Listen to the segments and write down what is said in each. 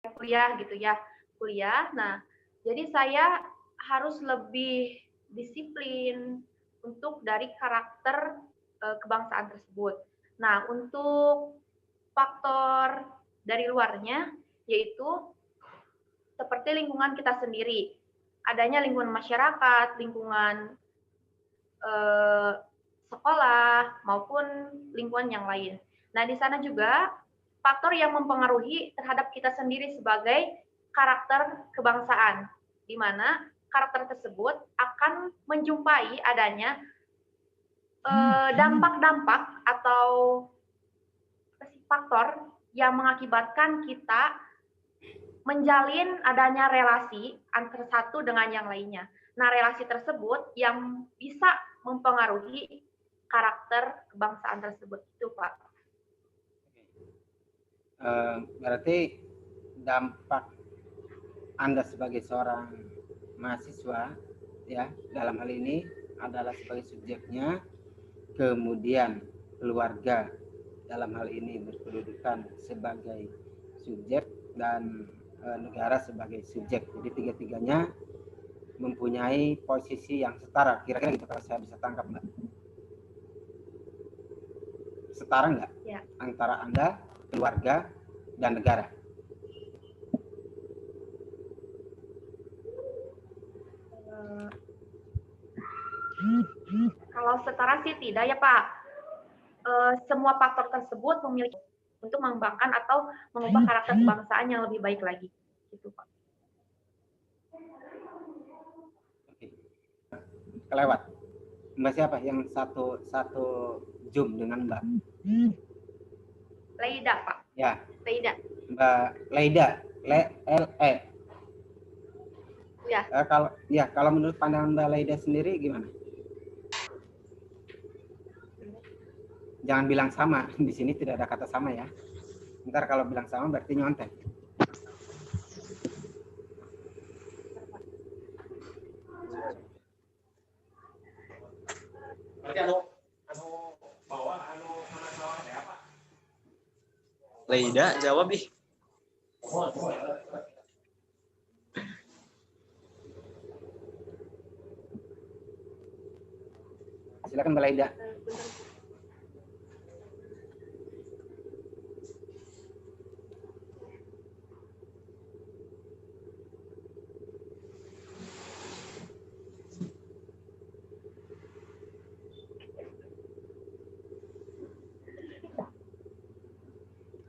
kuliah gitu ya, kuliah. Nah, jadi saya harus lebih disiplin untuk dari karakter kebangsaan tersebut. Nah, untuk faktor dari luarnya yaitu seperti lingkungan kita sendiri. Adanya lingkungan masyarakat, lingkungan eh, sekolah maupun lingkungan yang lain. Nah, di sana juga faktor yang mempengaruhi terhadap kita sendiri sebagai karakter kebangsaan, di mana karakter tersebut akan menjumpai adanya dampak-dampak atau faktor yang mengakibatkan kita menjalin adanya relasi antara satu dengan yang lainnya. Nah, relasi tersebut yang bisa mempengaruhi karakter kebangsaan tersebut itu, Pak. Berarti dampak Anda sebagai seorang mahasiswa ya dalam hal ini adalah sebagai subjeknya, kemudian keluarga dalam hal ini berkedudukan sebagai subjek dan negara sebagai subjek. Jadi tiga-tiganya mempunyai posisi yang setara, kira-kira gitu kalau saya bisa tangkap, Mbak. Setara nggak Ya. antara Anda, keluarga, dan negara? Kalau setara sih tidak ya, Pak. Semua faktor tersebut memiliki untuk mengembangkan atau mengubah karakter kebangsaan yang lebih baik lagi. Gitu, Pak. Oke. Kelewat. Mbak siapa yang satu Zoom dengan Mbak? Leida, Pak. Ya. Leida. Mbak Leida, LE. Ya. Kalau menurut pandangan Mbak Leida sendiri gimana? Jangan bilang sama, di sini tidak ada kata sama ya. Ntar kalau bilang sama berarti nyontek. Leida jawab ih. Silakan Mbak Leida.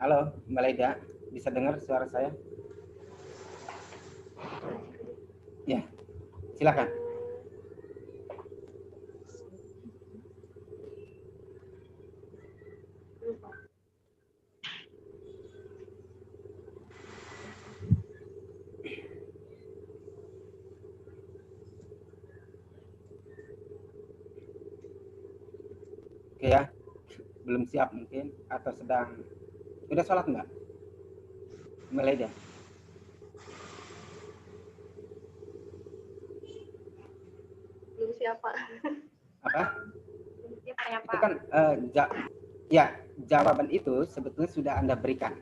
Halo, Mbak Leida, bisa dengar suara saya? Ya, silakan. Oke ya, belum siap mungkin atau sedang. Udah sholat Mbak? Mbak Leida? Belum siapa. Apa? Belum siapa ya, Pak. Itu kan jawaban itu sebetulnya sudah Anda berikan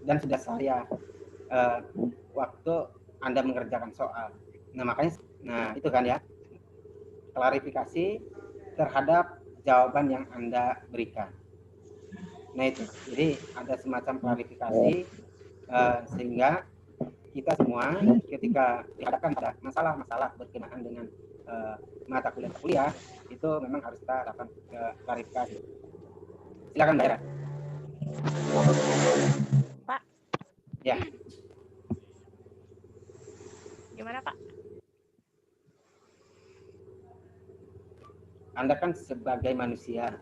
dan sudah saya waktu Anda mengerjakan soal. Nah makanya, itu kan ya, klarifikasi terhadap jawaban yang Anda berikan. Nah itu, jadi ada semacam klarifikasi sehingga kita semua ketika dihadapkan pada masalah-masalah berkenaan dengan mata kuliah itu memang harus kita lakukan klarifikasi. Silakan Mbak Era. Pak. Ya. Gimana Pak? Anda kan sebagai manusia,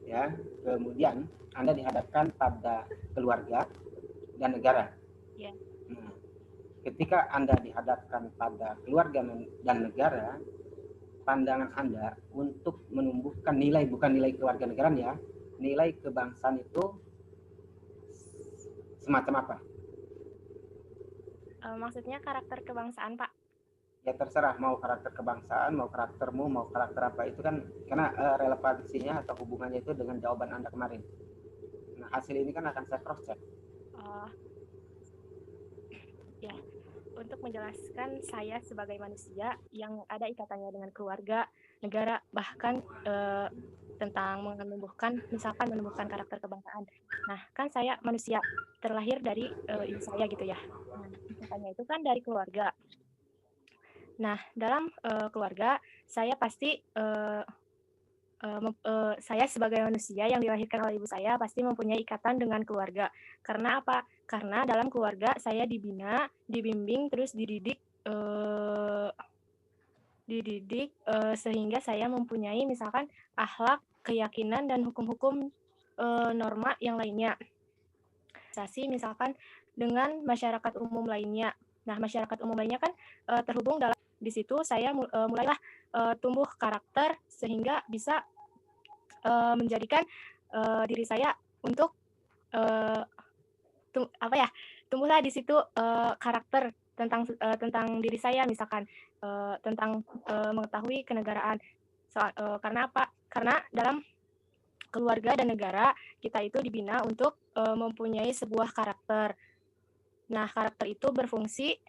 ya, kemudian Anda dihadapkan pada keluarga dan negara. Ya. Nah, ketika Anda dihadapkan pada keluarga dan negara, pandangan Anda untuk menumbuhkan nilai, bukan nilai keluarga negaraan ya, nilai kebangsaan itu semacam apa? Maksudnya karakter kebangsaan, Pak? Ya terserah, mau karakter kebangsaan, mau karaktermu, mau karakter apa, itu kan karena relevansinya atau hubungannya itu dengan jawaban Anda kemarin. Nah hasil ini kan akan saya cross check. Ya, untuk menjelaskan saya sebagai manusia yang ada ikatannya dengan keluarga, negara, bahkan tentang misalkan menumbuhkan karakter kebangsaan. Nah, kan saya manusia terlahir dari ibu saya gitu ya. Nah, ikatannya itu kan dari keluarga. Nah, dalam keluarga saya pasti saya sebagai manusia yang dilahirkan oleh ibu saya pasti mempunyai ikatan dengan keluarga. Karena apa? Karena dalam keluarga saya dibina, dibimbing, terus dididik sehingga saya mempunyai misalkan akhlak, keyakinan, dan hukum-hukum norma yang lainnya. Misalkan dengan masyarakat umum lainnya. Nah, masyarakat umum lainnya kan terhubung dalam di situ saya mulailah tumbuh karakter sehingga bisa menjadikan diri saya untuk tumbuhlah di situ karakter tentang diri saya, misalkan tentang mengetahui kenegaraan. Karena apa? Karena dalam keluarga dan negara kita itu dibina untuk mempunyai sebuah karakter. Nah, karakter itu berfungsi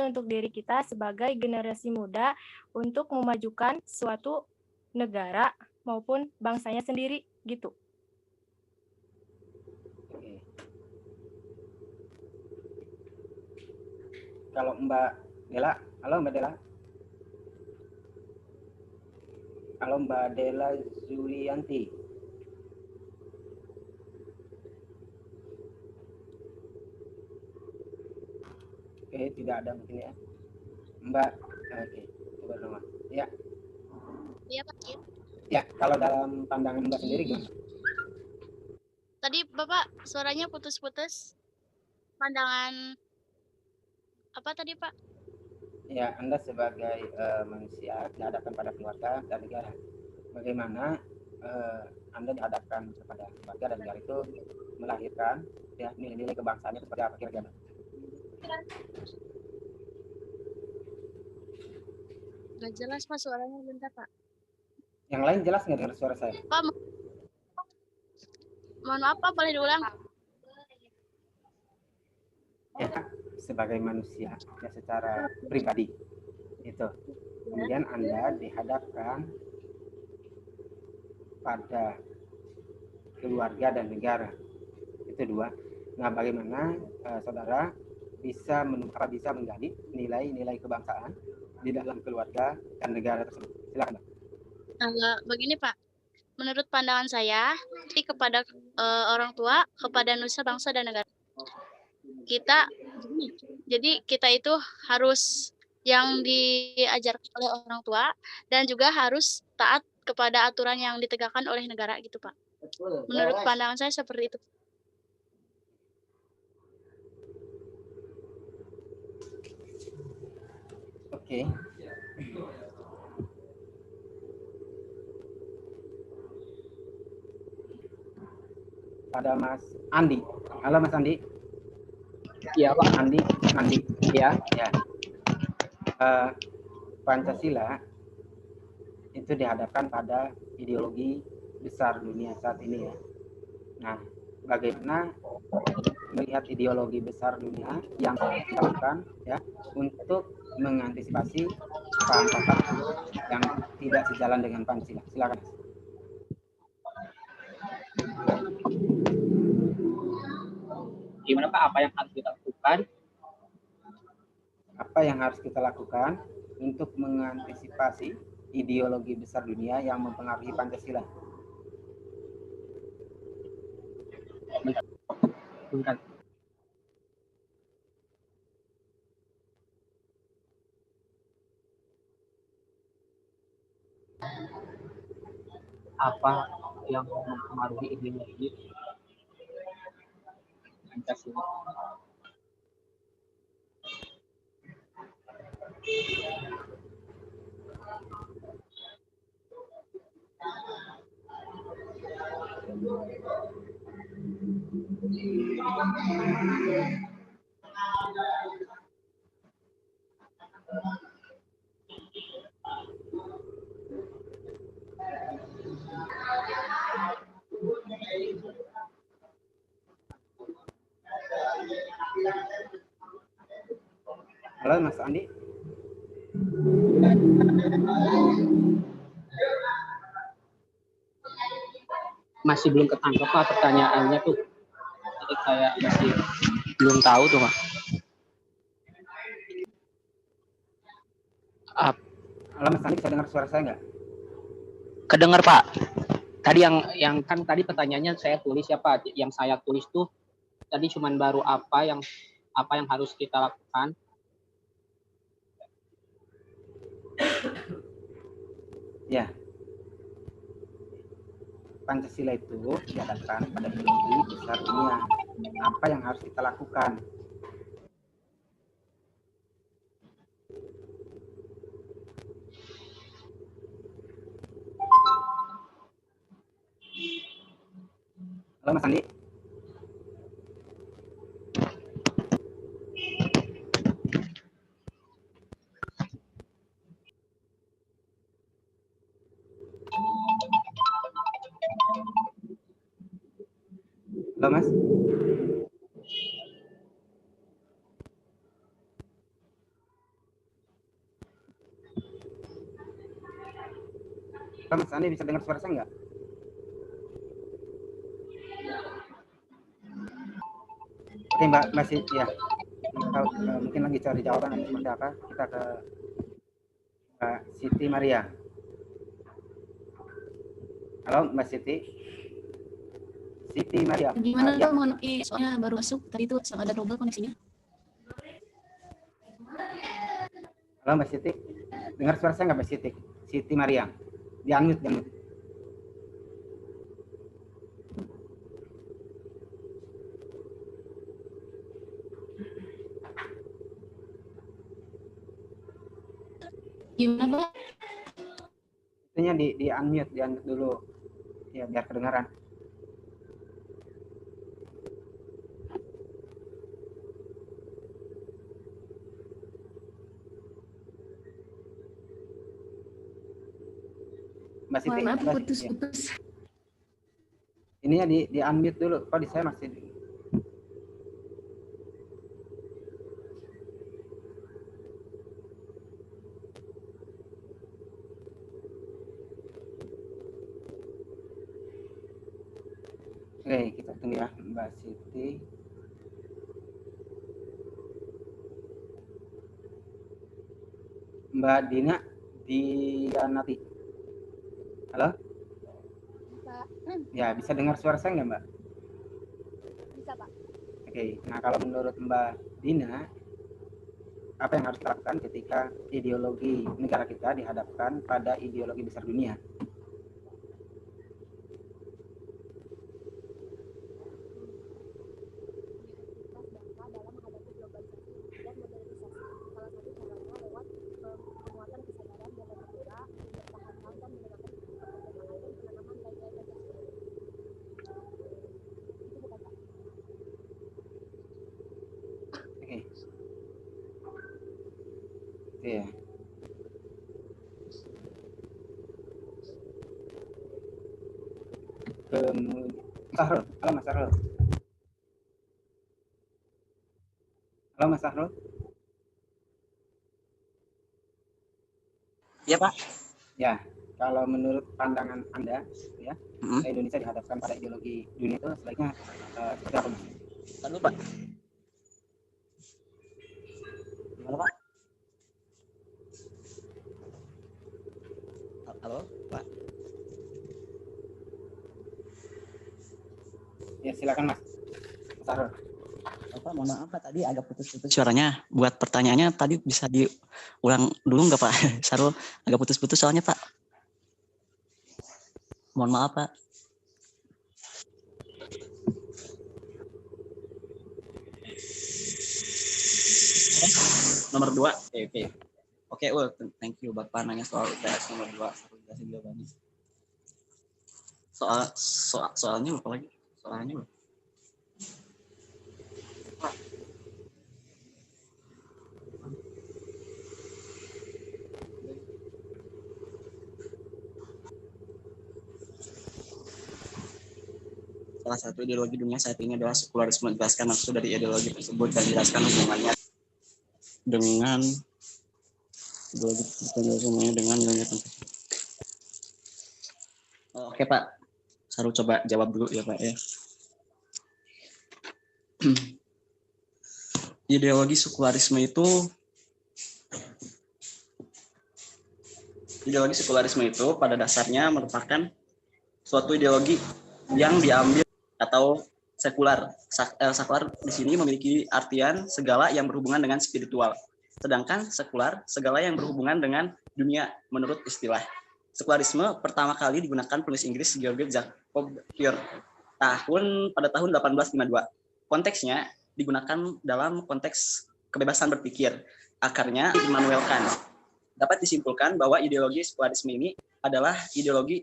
untuk diri kita sebagai generasi muda untuk memajukan suatu negara maupun bangsanya sendiri gitu. Oke. Kalau Mbak Dela, halo Mbak Dela. Halo Mbak Dela Zulianti. Oke, tidak ada mungkin ya. Mbak, oke, coba nama. Ya. Iya Pak. Ya, kalau dalam pandangan Mbak sendiri gimana? Tadi Bapak suaranya putus-putus. Pandangan apa tadi Pak? Ya, Anda sebagai manusia dihadapkan pada keluarga dan negara. Bagaimana Anda dihadapkan kepada keluarga dan negara itu melahirkan ya nilai-nilai kebangsaannya seperti apa kira-kira? Nggak jelas Pak suaranya, bentar Pak. Yang lain jelas nggak dengar suara saya? Pak, mohon maaf Pak, boleh diulang? Ya, sebagai manusia ya secara pribadi itu. Kemudian Anda dihadapkan pada keluarga dan negara. Itu dua. Nah, bagaimana saudara bisa menggali nilai-nilai kebangsaan di dalam keluarga dan negara tersebut? Silakan. Begini Pak, menurut pandangan saya, kepada orang tua, kepada nusa, bangsa, dan negara. Kita itu harus yang diajarkan oleh orang tua dan juga harus taat kepada aturan yang ditegakkan oleh negara gitu Pak. Menurut pandangan saya seperti itu. Oke. Pada Mas Andi. Halo Mas Andi. Iya Pak. Andi. Ya. Ya. Pancasila itu dihadapkan pada ideologi besar dunia saat ini ya. Nah, bagaimana melihat ideologi besar dunia yang dilakukan ya untuk mengantisipasi paham-paham yang tidak sejalan dengan Pancasila? Silakan. Gimana Pak? Apa yang harus kita lakukan? Apa yang harus kita lakukan untuk mengantisipasi ideologi besar dunia yang mempengaruhi Pancasila? Bukan. Apa yang mempengaruhi ideologi Pancasila? Halo Mas Andi. Masih belum ketangkep Pak pertanyaannya tuh. Jadi kayak masih belum tahu tuh Pak. Halo Mas Andi, bisa dengar suara saya nggak? Kedengar Pak. Tadi yang kan tadi pertanyaannya saya tulis ya Pak. Yang saya tulis tuh tadi cuman baru apa yang harus kita lakukan. Ya. Pancasila itu dihadapkan pada ideologi besar dunia. Apa yang harus kita lakukan? Halo Mas Andi. Halo Mas. Halo Mas Andi, bisa dengar suara saya nggak? Oke Mbak Siti, ya. Mungkin lagi cari jawaban seperti apa. Kita ke Mbak Siti Maria. Halo Mbak Siti. Siti Maria. Gimana Ya. mohon soalnya baru masuk tadi itu ada double koneksinya. Halo Mbak Siti. Dengar suara saya nggak Mbak Siti? Siti Maria. Di-unmute. Gimana Pak? Itunya di-unmute dulu. Ya, biar kedengaran. Mbak Siti, Mohon maaf ya. putus-putus. Ininya di-unmute dulu. Kok di saya masih Oke, kita tunggu ya Mbak Siti. Mbak Dina Dianati. Halo? Bisa, Ya, bisa dengar suara saya nggak Mbak? bisa Pak. Oke, nah kalau menurut Mbak Dina, apa yang harus dilakukan ketika ideologi negara kita dihadapkan pada ideologi besar dunia? Bangsa dalam menghadapi globalisasi dan modernisasi. Salah satu caranya lewat penguatan kesadaran bela negara, mempertahankan dan menegakkan kemerdekaan dan penanaman nilai-nilai Pancasila. Itu bukan Pak. Oke. Iya. Kemudian Sahrul, halo Mas Sahrul. Halo Mas Sahrul. Ya Pak. Ya, kalau menurut pandangan Anda, ya, Indonesia dihadapkan pada ideologi dunia itu sebaiknya seperti apa? Halo Pak. Gimana Pak? Halo Pak. Ya, silakan Mas Sahrul. Pak, mohon maaf Pak, tadi agak putus-putus suaranya. Buat pertanyaannya tadi bisa diulang dulu nggak Pak? Sarul agak putus-putus soalnya Pak. Mohon maaf Pak. Nomor 2. Oke, thank you Bapak nanya soal UTS nomor 2. Kasih jawabannya. Soalnya apa lagi? Soalnya apa? salah satu ideologi dunia saat ini adalah sekularisme. Jelaskan maksud dari ideologi tersebut dan jelaskan hubungannya dengan ideologi hubungannya dengan nilai Pancasila. Oke Pak, Saru coba jawab dulu ya Pak ya. Ideologi sekularisme itu pada dasarnya merupakan suatu ideologi yang diambil atau sekular. Sekular di sini memiliki artian segala yang berhubungan dengan spiritual. Sedangkan sekular segala yang berhubungan dengan dunia menurut istilah. Sekularisme pertama kali digunakan penulis Inggris George Jacob Heer pada tahun 1852. Konteksnya digunakan dalam konteks kebebasan berpikir. Akarnya Immanuel Kant. Dapat disimpulkan bahwa ideologi sekularisme ini adalah ideologi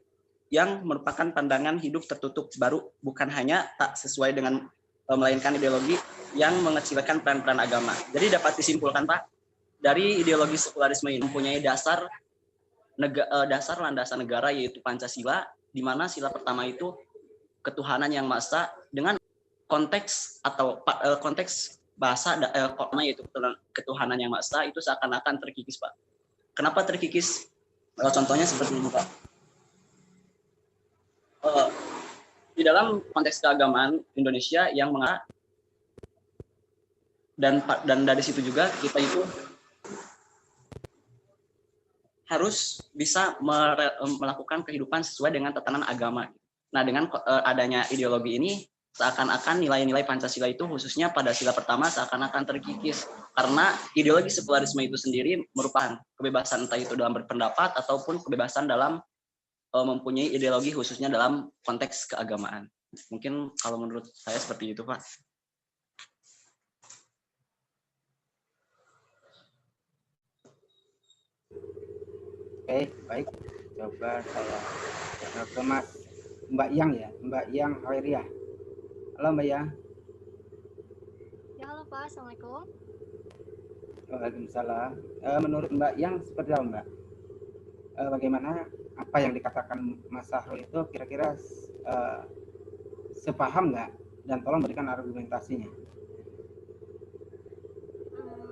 yang merupakan pandangan hidup tertutup baru, bukan hanya tak sesuai dengan melainkan ideologi yang mengecilkan peran-peran agama. Jadi dapat disimpulkan Pak, dari ideologi sekularisme ini mempunyai dasar landasan negara yaitu Pancasila, di mana sila pertama itu ketuhanan yang maha esa dengan konteks atau konteks bahasa yaitu ketuhanan yang maha esa itu seakan-akan terkikis Pak. Kenapa terkikis? Contohnya seperti ini Pak. Di dalam konteks keagamaan Indonesia yang dan dari situ juga kita itu harus bisa melakukan kehidupan sesuai dengan tatanan agama. Nah, dengan adanya ideologi ini seakan-akan nilai-nilai Pancasila itu khususnya pada sila pertama seakan-akan terkikis karena ideologi sekularisme itu sendiri merupakan kebebasan entah itu dalam berpendapat ataupun kebebasan dalam mempunyai ideologi khususnya dalam konteks keagamaan. Mungkin kalau menurut saya seperti itu, Pak. Oke, baik. Coba saya ke Mbak Yang ya, Mbak Yang Haweriah. Halo Mbak Yang. Ya, halo Pak, Assalamualaikum. Waalaikumsalam. Menurut Mbak Yang seperti apa Mbak? Bagaimana apa yang dikatakan Mas Sahrul itu kira-kira sepaham nggak? Dan tolong berikan argumentasinya.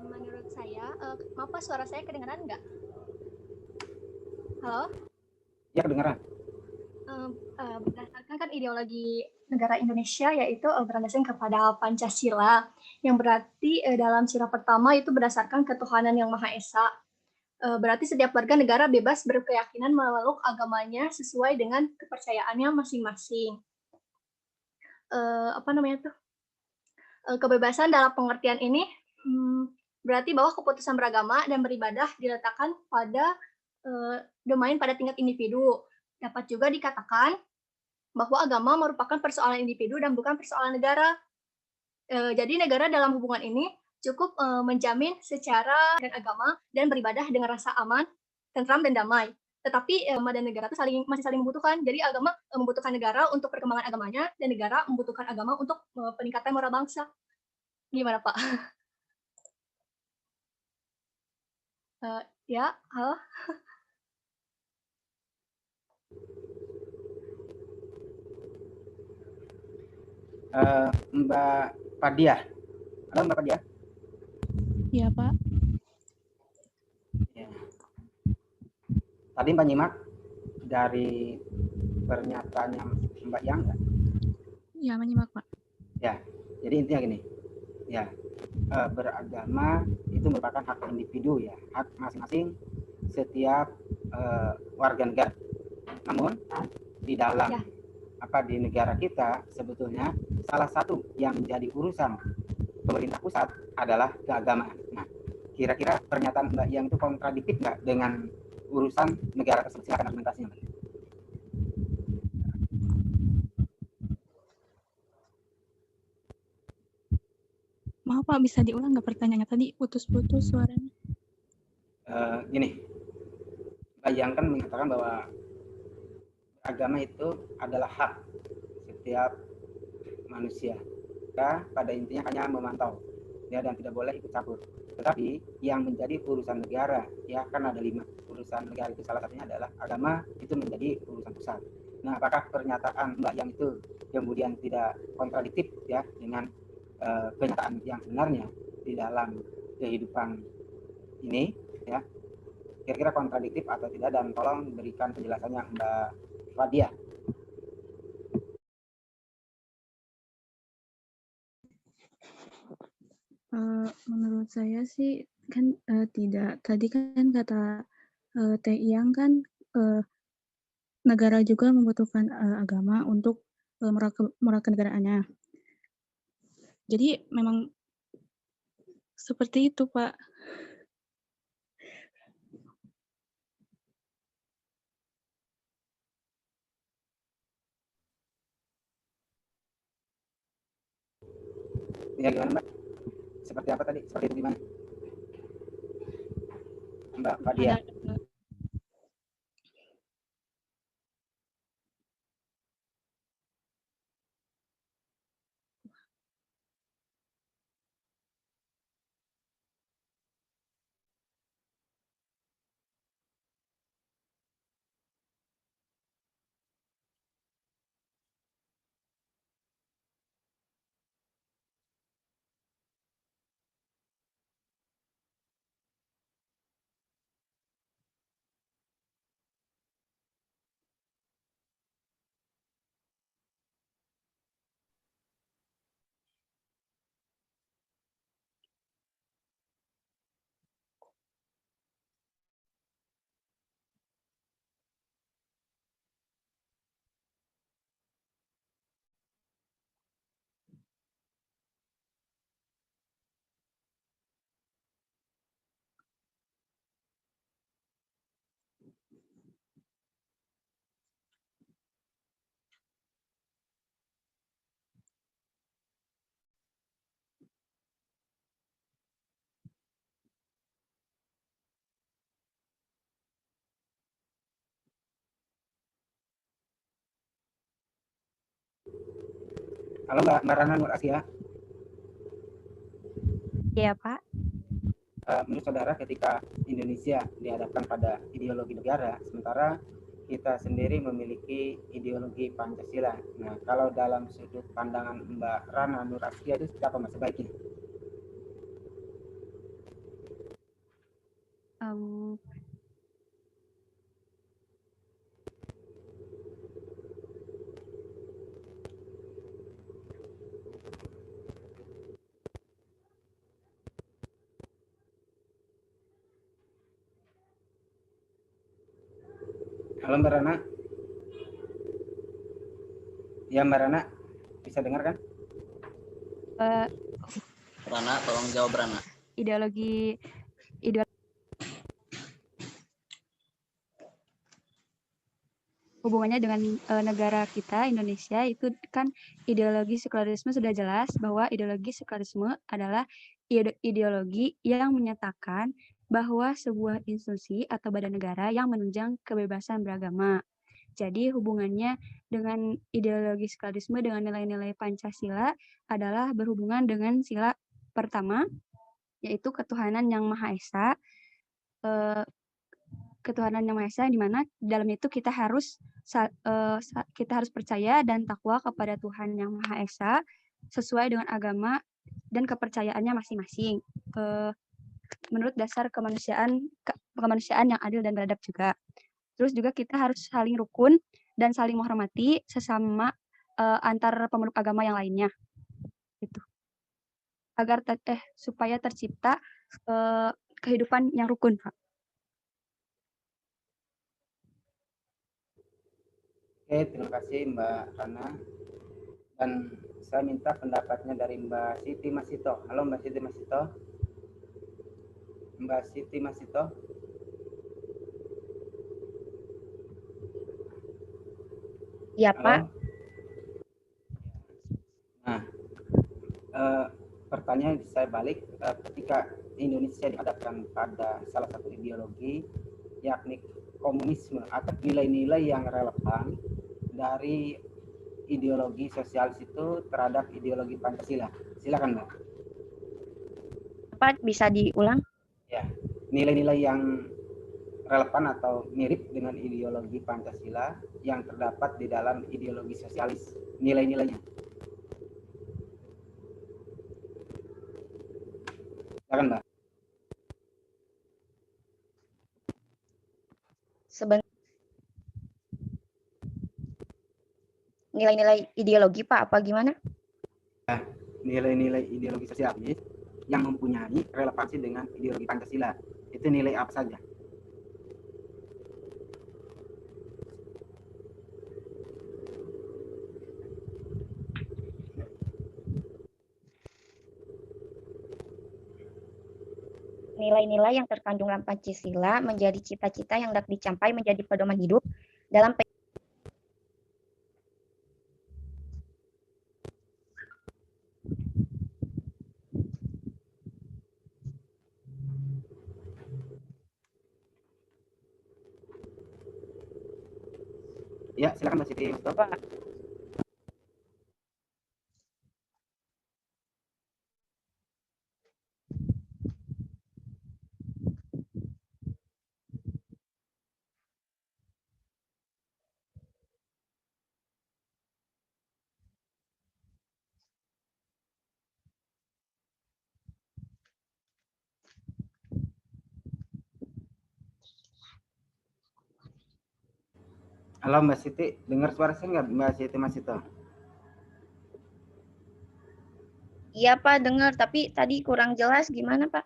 Menurut saya, maaf Pak, suara saya kedengaran nggak? Halo? Ya, kedengaran. Berdasarkan kan ideologi negara Indonesia yaitu berlandaskan kepada Pancasila, yang berarti dalam sila pertama itu berdasarkan ketuhanan yang Maha Esa. Berarti setiap warga negara bebas berkeyakinan memeluk agamanya sesuai dengan kepercayaannya masing-masing. Kebebasan dalam pengertian ini berarti bahwa keputusan beragama dan beribadah diletakkan pada domain pada tingkat individu. Dapat juga dikatakan bahwa agama merupakan persoalan individu dan bukan persoalan negara. Jadi negara dalam hubungan ini cukup menjamin secara agama dan beribadah dengan rasa aman, tentram dan damai. Tetapi agama dan negara itu masih saling membutuhkan. Jadi agama membutuhkan negara untuk perkembangan agamanya dan negara membutuhkan agama untuk peningkatan moral bangsa. Gimana Pak? Ya, halo. Mbak Padia. Halo Mbak Padia. Iya Pak. Ya. Tadi Mbak nyimak dari pernyataannya Mbak Yang nggak? Iya, menyimak Pak. Ya, jadi intinya gini. Ya, beragama itu merupakan hak individu ya, hak masing-masing setiap warga negara. Namun di dalam di negara kita sebetulnya salah satu yang menjadi urusan pemerintah pusat adalah keagamaan. Nah, kira-kira pernyataan Mbak Yang itu kontradiktif nggak dengan urusan negara tersebut? Silakan argumentasinya. Maaf Pak, bisa diulang nggak pertanyaannya tadi? Putus-putus suaranya. Gini, Mbak Yang kan mengatakan bahwa agama itu adalah hak setiap manusia. Kita pada intinya hanya memantau ya, dan tidak boleh ikut campur. Tetapi yang menjadi urusan negara ya kan ada 5 urusan negara, itu salah satunya adalah agama, itu menjadi urusan pusat. Nah, apakah pernyataan Mbak yang itu kemudian tidak kontradiktif ya dengan kenyataan yang sebenarnya di dalam kehidupan ini ya? Kira-kira kontradiktif atau tidak, dan tolong berikan penjelasannya Mbak Fadia. Menurut saya sih kan tidak. Tadi kan kata Teh Iyang kan negara juga membutuhkan agama untuk moral kenegaraannya. Jadi memang seperti itu, Pak. Ya gimana Mbak? Seperti apa tadi? Seperti itu gimana? Mbak Fadia. Halo Mbak Rana Nur Asia. Iya, Pak. Menurut saudara, ketika Indonesia dihadapkan pada ideologi negara, sementara kita sendiri memiliki ideologi Pancasila. Nah, kalau dalam sudut pandangan Mbak Rana Nur Asia itu seperti apa Mas sebaiknya? Halo Mbak Rana. Ya Mbak Rana, bisa dengar kan? Rana, tolong jawab Rana. Ideologi hubungannya dengan negara kita Indonesia itu kan ideologi sekularisme sudah jelas bahwa ideologi sekularisme adalah ideologi yang menyatakan bahwa sebuah institusi atau badan negara yang menunjang kebebasan beragama. Jadi hubungannya dengan ideologi sekularisme dengan nilai-nilai Pancasila adalah berhubungan dengan sila pertama, yaitu ketuhanan yang Maha Esa. Ketuhanan yang Maha Esa, di mana dalam itu kita harus percaya dan takwa kepada Tuhan yang Maha Esa sesuai dengan agama dan kepercayaannya masing-masing. Menurut dasar kemanusiaan yang adil dan beradab juga. Terus juga kita harus saling rukun dan saling menghormati sesama antar pemeluk agama yang lainnya. Itu. Agar supaya tercipta kehidupan yang rukun, Pak. Oke, terima kasih Mbak Rana. Dan saya minta pendapatnya dari Mbak Siti Masito. Halo Mbak Siti Masito. Mbak Siti Masito. Iya Pak. Nah, pertanyaan saya balik, ketika Indonesia dihadapkan pada salah satu ideologi, yakni komunisme atau nilai-nilai yang relevan dari ideologi sosialis itu terhadap ideologi Pancasila. Silakan Mbak. Pak, bisa diulang? Ya, nilai-nilai yang relevan atau mirip dengan ideologi Pancasila yang terdapat di dalam ideologi sosialis, nilai-nilainya. Silakan, Mbak. Nilai-nilai ideologi Pak, apa gimana? Nilai-nilai ideologi sosialis yang mempunyai relevansi dengan ideologi Pancasila. Itu nilai apa saja? Nilai-nilai yang terkandung dalam Pancasila menjadi cita-cita yang dapat dicapai menjadi pedoman hidup dalam Ya, silakan Mbak Siti. Pak. Halo Mbak Siti, dengar suara saya nggak Mbak Siti Masito? Iya Pak, dengar, tapi tadi kurang jelas gimana Pak?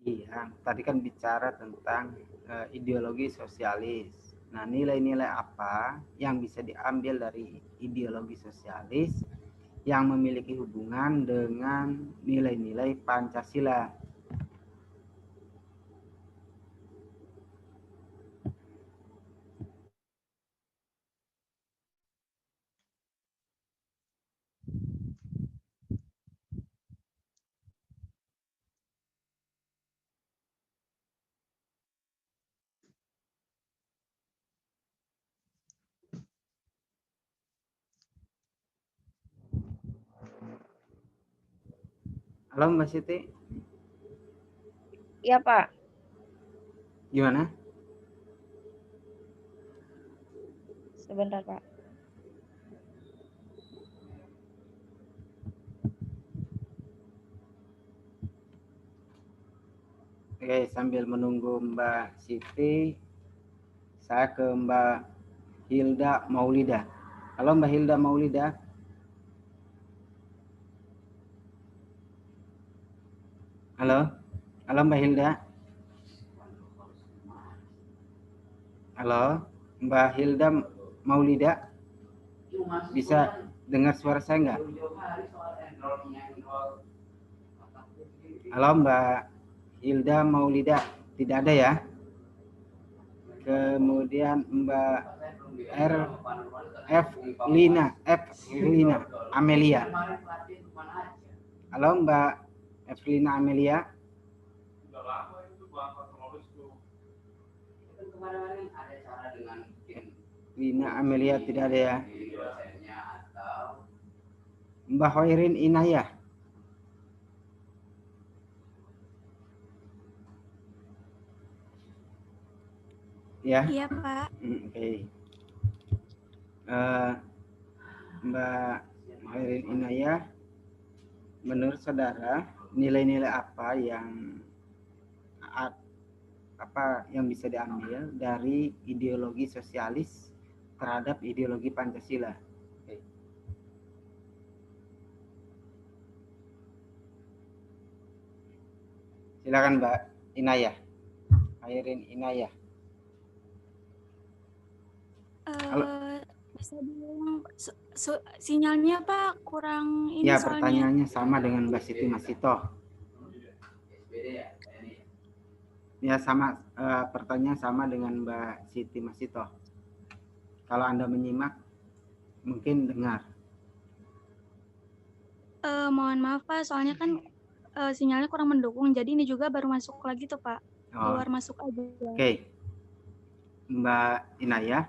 Iya, tadi kan bicara tentang ideologi sosialis. Nah, nilai-nilai apa yang bisa diambil dari ideologi sosialis yang memiliki hubungan dengan nilai-nilai Pancasila? Halo Mbak Siti. Iya Pak. Gimana? Sebentar Pak. Oke, sambil menunggu Mbak Siti, saya ke Mbak Hilda Maulida. Halo Mbak Hilda Maulida. Halo, halo Mbak Hilda. Halo, Mbak Hilda Maulida. Bisa dengar suara saya nggak? Halo Mbak Hilda Maulida, tidak ada ya? Kemudian Mbak F Lina Amelia. Halo Mbak Evelina Amelia. Lina Amelia tidak ada ya. Mbak Hoirin Inayah. Ya. Iya, Pak. Oke. Mbak Hoirin Inayah, menurut saudara nilai-nilai apa yang bisa diambil dari ideologi sosialis terhadap ideologi Pancasila? Oke. Silakan Mbak Inayah, Hoirin Inayah. Bisa bilang sinyalnya Pak kurang ini Ya, soalnya. pertanyaannya sama dengan Mbak Siti Masito. Ya, sama, pertanyaan sama dengan Mbak Siti Masito. Kalau Anda menyimak, mungkin dengar. Mohon maaf Pak, soalnya kan sinyalnya kurang mendukung. Jadi ini juga baru masuk lagi tuh Pak. Keluar masuk aja. Oke. Mbak Inayah,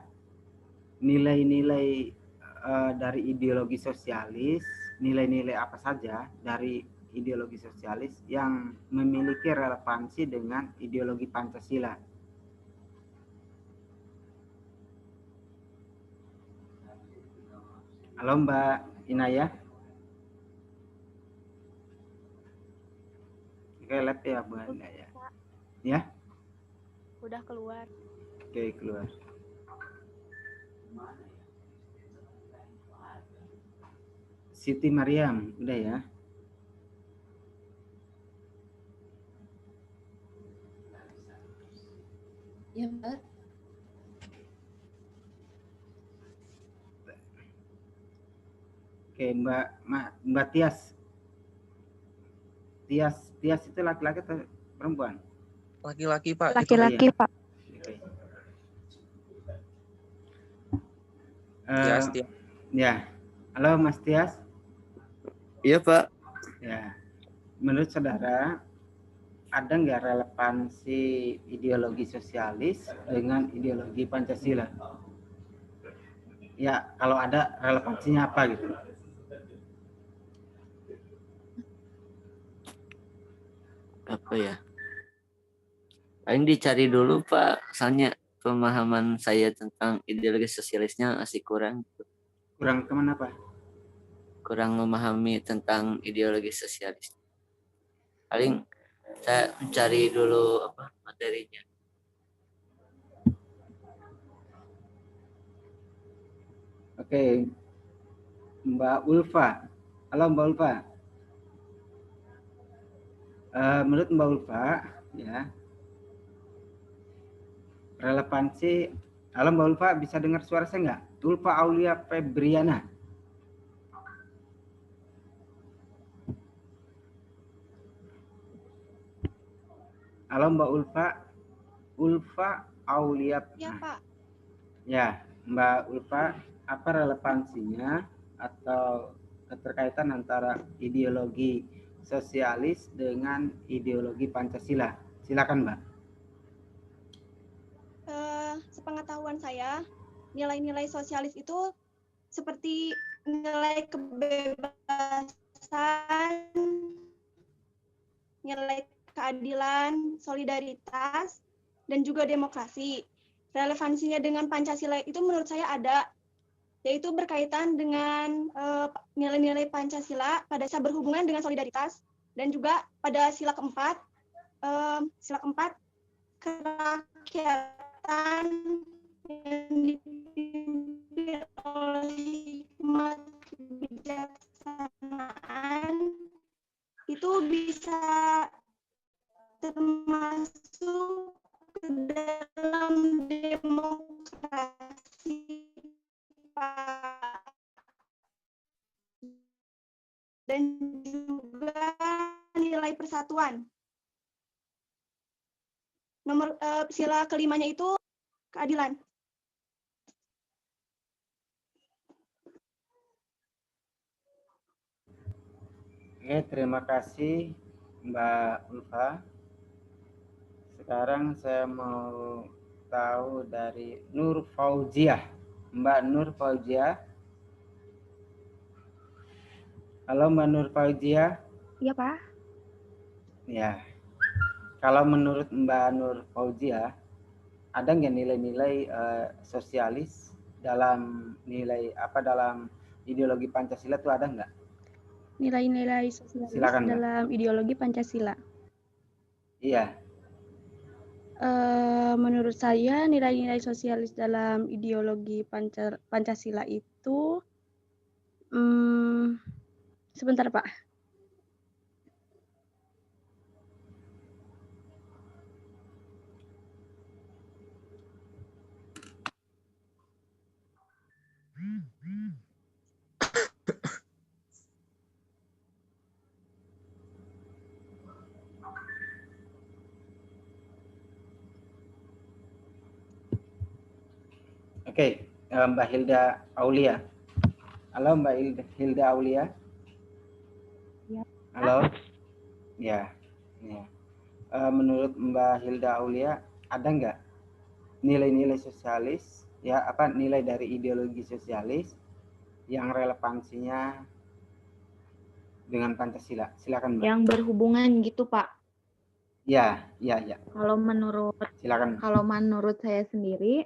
nilai-nilai dari ideologi sosialis, nilai-nilai apa saja dari ideologi sosialis yang memiliki relevansi dengan ideologi Pancasila? Halo Mbak Inaya. Oke, lab ya Mbak Inaya. Ya? Udah keluar. Oke, keluar. Siti Mariam, udah ya? Ya, Mbak. Oke, Mbak Tias. Tias itu laki-laki atau perempuan? Laki-laki, Pak. Laki-laki, Pak. Oke. Tias. Ya. Halo Mas Tias. Iya, Pak. Ya. Menurut saudara, ada nggak relevansi ideologi sosialis dengan ideologi Pancasila? Ya, kalau ada relevansinya apa gitu? Apa ya? Paling dicari dulu Pak, soalnya pemahaman saya tentang ideologi sosialisnya masih kurang. Kurang kemana Pak? Kurang memahami tentang ideologi sosialis. Paling saya mencari dulu apa materinya. Oke, Mbak Ulfa. Halo Mbak Ulfa. Menurut Mbak Ulfa, ya, relevansi. Halo Mbak Ulfa, bisa dengar suara saya nggak? Ulfa Aulia Febriana. Halo Mbak Ulfa. Ulfa Aulia. Ya Pak. Ya, Mbak Ulfa, apa relevansinya atau keterkaitan antara ideologi sosialis dengan ideologi Pancasila? Silakan Mbak. Sepengetahuan saya, nilai-nilai sosialis itu seperti nilai kebebasan, nilai keadilan, solidaritas, dan juga demokrasi. Relevansinya dengan Pancasila itu menurut saya ada, yaitu berkaitan dengan nilai-nilai Pancasila pada saat berhubungan dengan solidaritas, dan juga pada sila keempat kerakyatan yang dipimpin oleh hikmat kebijaksanaan itu bisa termasuk ke dalam demokrasi, Pak. Dan juga nilai persatuan. Nomor sila kelimanya itu keadilan. Oke, terima kasih Mbak Ulfa. Sekarang saya mau tahu dari Nur Fauziah. Mbak Nur Fauziah. Halo Mbak Nur Fauziah. Iya, Pak. Ya. Kalau menurut Mbak Nur Fauziah, ada nggak nilai-nilai sosialis dalam dalam ideologi Pancasila itu ada nggak? Nilai-nilai sosialis Silakan, Mbak. dalam ideologi Pancasila. Iya. Menurut saya nilai-nilai sosialis dalam ideologi Pancasila itu sebentar Pak. Oke, Mbak Hilda Aulia. Halo Mbak Hilda Aulia. Ya. Halo. Ya. Menurut Mbak Hilda Aulia, ada nggak nilai-nilai sosialis, ya nilai dari ideologi sosialis yang relevansinya dengan Pancasila. Silakan, Mbak. Yang berhubungan gitu, Pak. Ya. Kalau menurut Silakan. saya sendiri,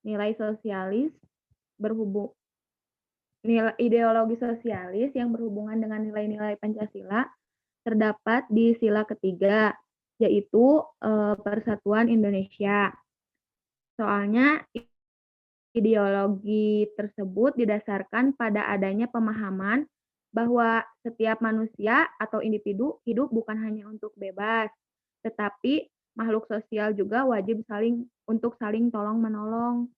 nilai sosialis nilai ideologi sosialis yang berhubungan dengan nilai-nilai Pancasila terdapat di sila ketiga, yaitu Persatuan Indonesia. Soalnya ideologi tersebut didasarkan pada adanya pemahaman bahwa setiap manusia atau individu hidup bukan hanya untuk bebas, tetapi makhluk sosial juga wajib saling tolong-menolong.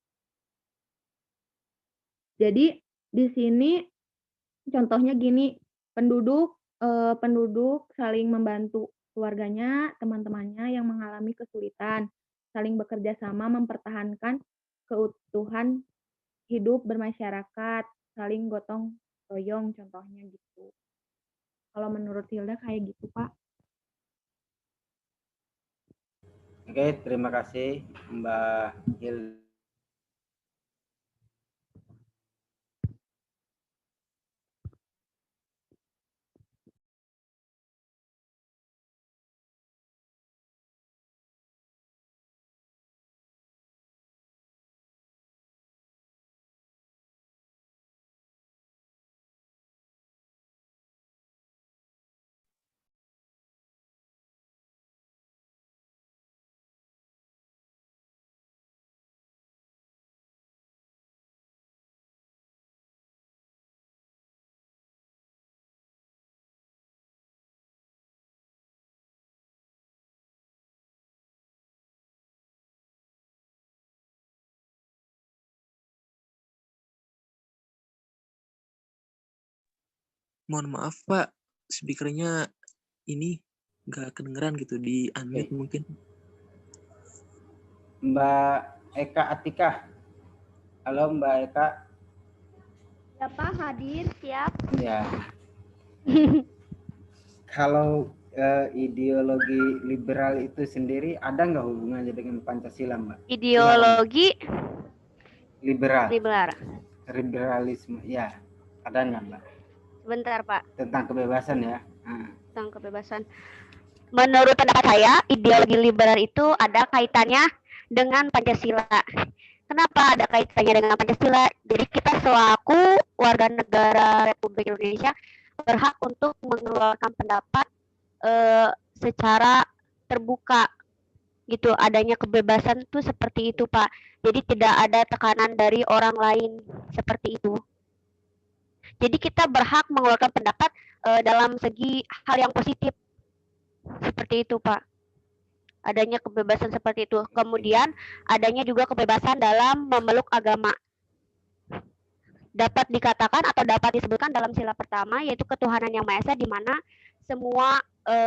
Jadi di sini contohnya gini, penduduk saling membantu keluarganya, teman-temannya yang mengalami kesulitan, saling bekerja sama mempertahankan keutuhan hidup bermasyarakat, saling gotong royong contohnya gitu. Kalau menurut Hilda kayak gitu, Pak. Oke, terima kasih Mbak Hilda. Mohon maaf Pak, speakernya ini nggak kedengeran gitu, di unmute mungkin. Mbak Eka Atika. Halo Mbak Eka. Ya Pak, hadir, siap. Ya. Kalau ideologi liberal itu sendiri ada nggak hubungannya dengan Pancasila, Mbak? Ideologi liberalisme, ya. Ada nggak, Mbak? Sebentar Pak, Tentang kebebasan ya. tentang kebebasan. Menurut pendapat saya, ideologi liberal itu ada kaitannya dengan Pancasila. Kenapa ada kaitannya dengan Pancasila? Jadi kita selaku warga negara Republik Indonesia berhak untuk mengeluarkan pendapat secara terbuka gitu. Adanya kebebasan itu seperti itu Pak. Jadi tidak ada tekanan dari orang lain seperti itu. Jadi kita berhak mengeluarkan pendapat dalam segi hal yang positif seperti itu Pak. Adanya kebebasan seperti itu. Kemudian adanya juga kebebasan dalam memeluk agama. Dapat dikatakan atau dapat disebutkan dalam sila pertama, yaitu ketuhanan yang Maha Esa, di mana semua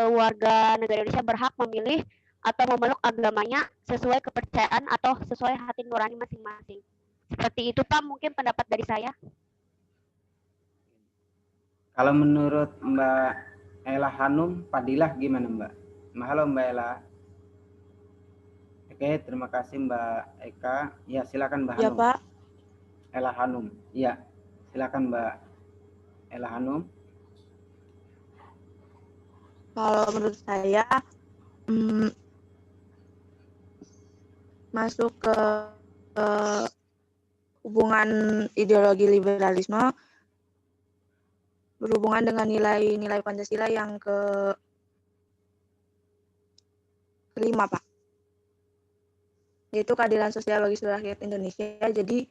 warga negara Indonesia berhak memilih atau memeluk agamanya sesuai kepercayaan atau sesuai hati nurani masing-masing. Seperti itu Pak, mungkin pendapat dari saya. Kalau menurut Mbak Ella Hanum, Fadilah gimana Mbak? Halo Mbak Ella. Oke, terima kasih Mbak Eka. Ya, silakan Mbak Hanum. Ya Pak. Ella Hanum. Ya, silakan Mbak Ella Hanum. Kalau menurut saya masuk ke hubungan ideologi liberalisme berhubungan dengan nilai-nilai Pancasila yang kelima Pak, yaitu keadilan sosial bagi seluruh rakyat Indonesia. Jadi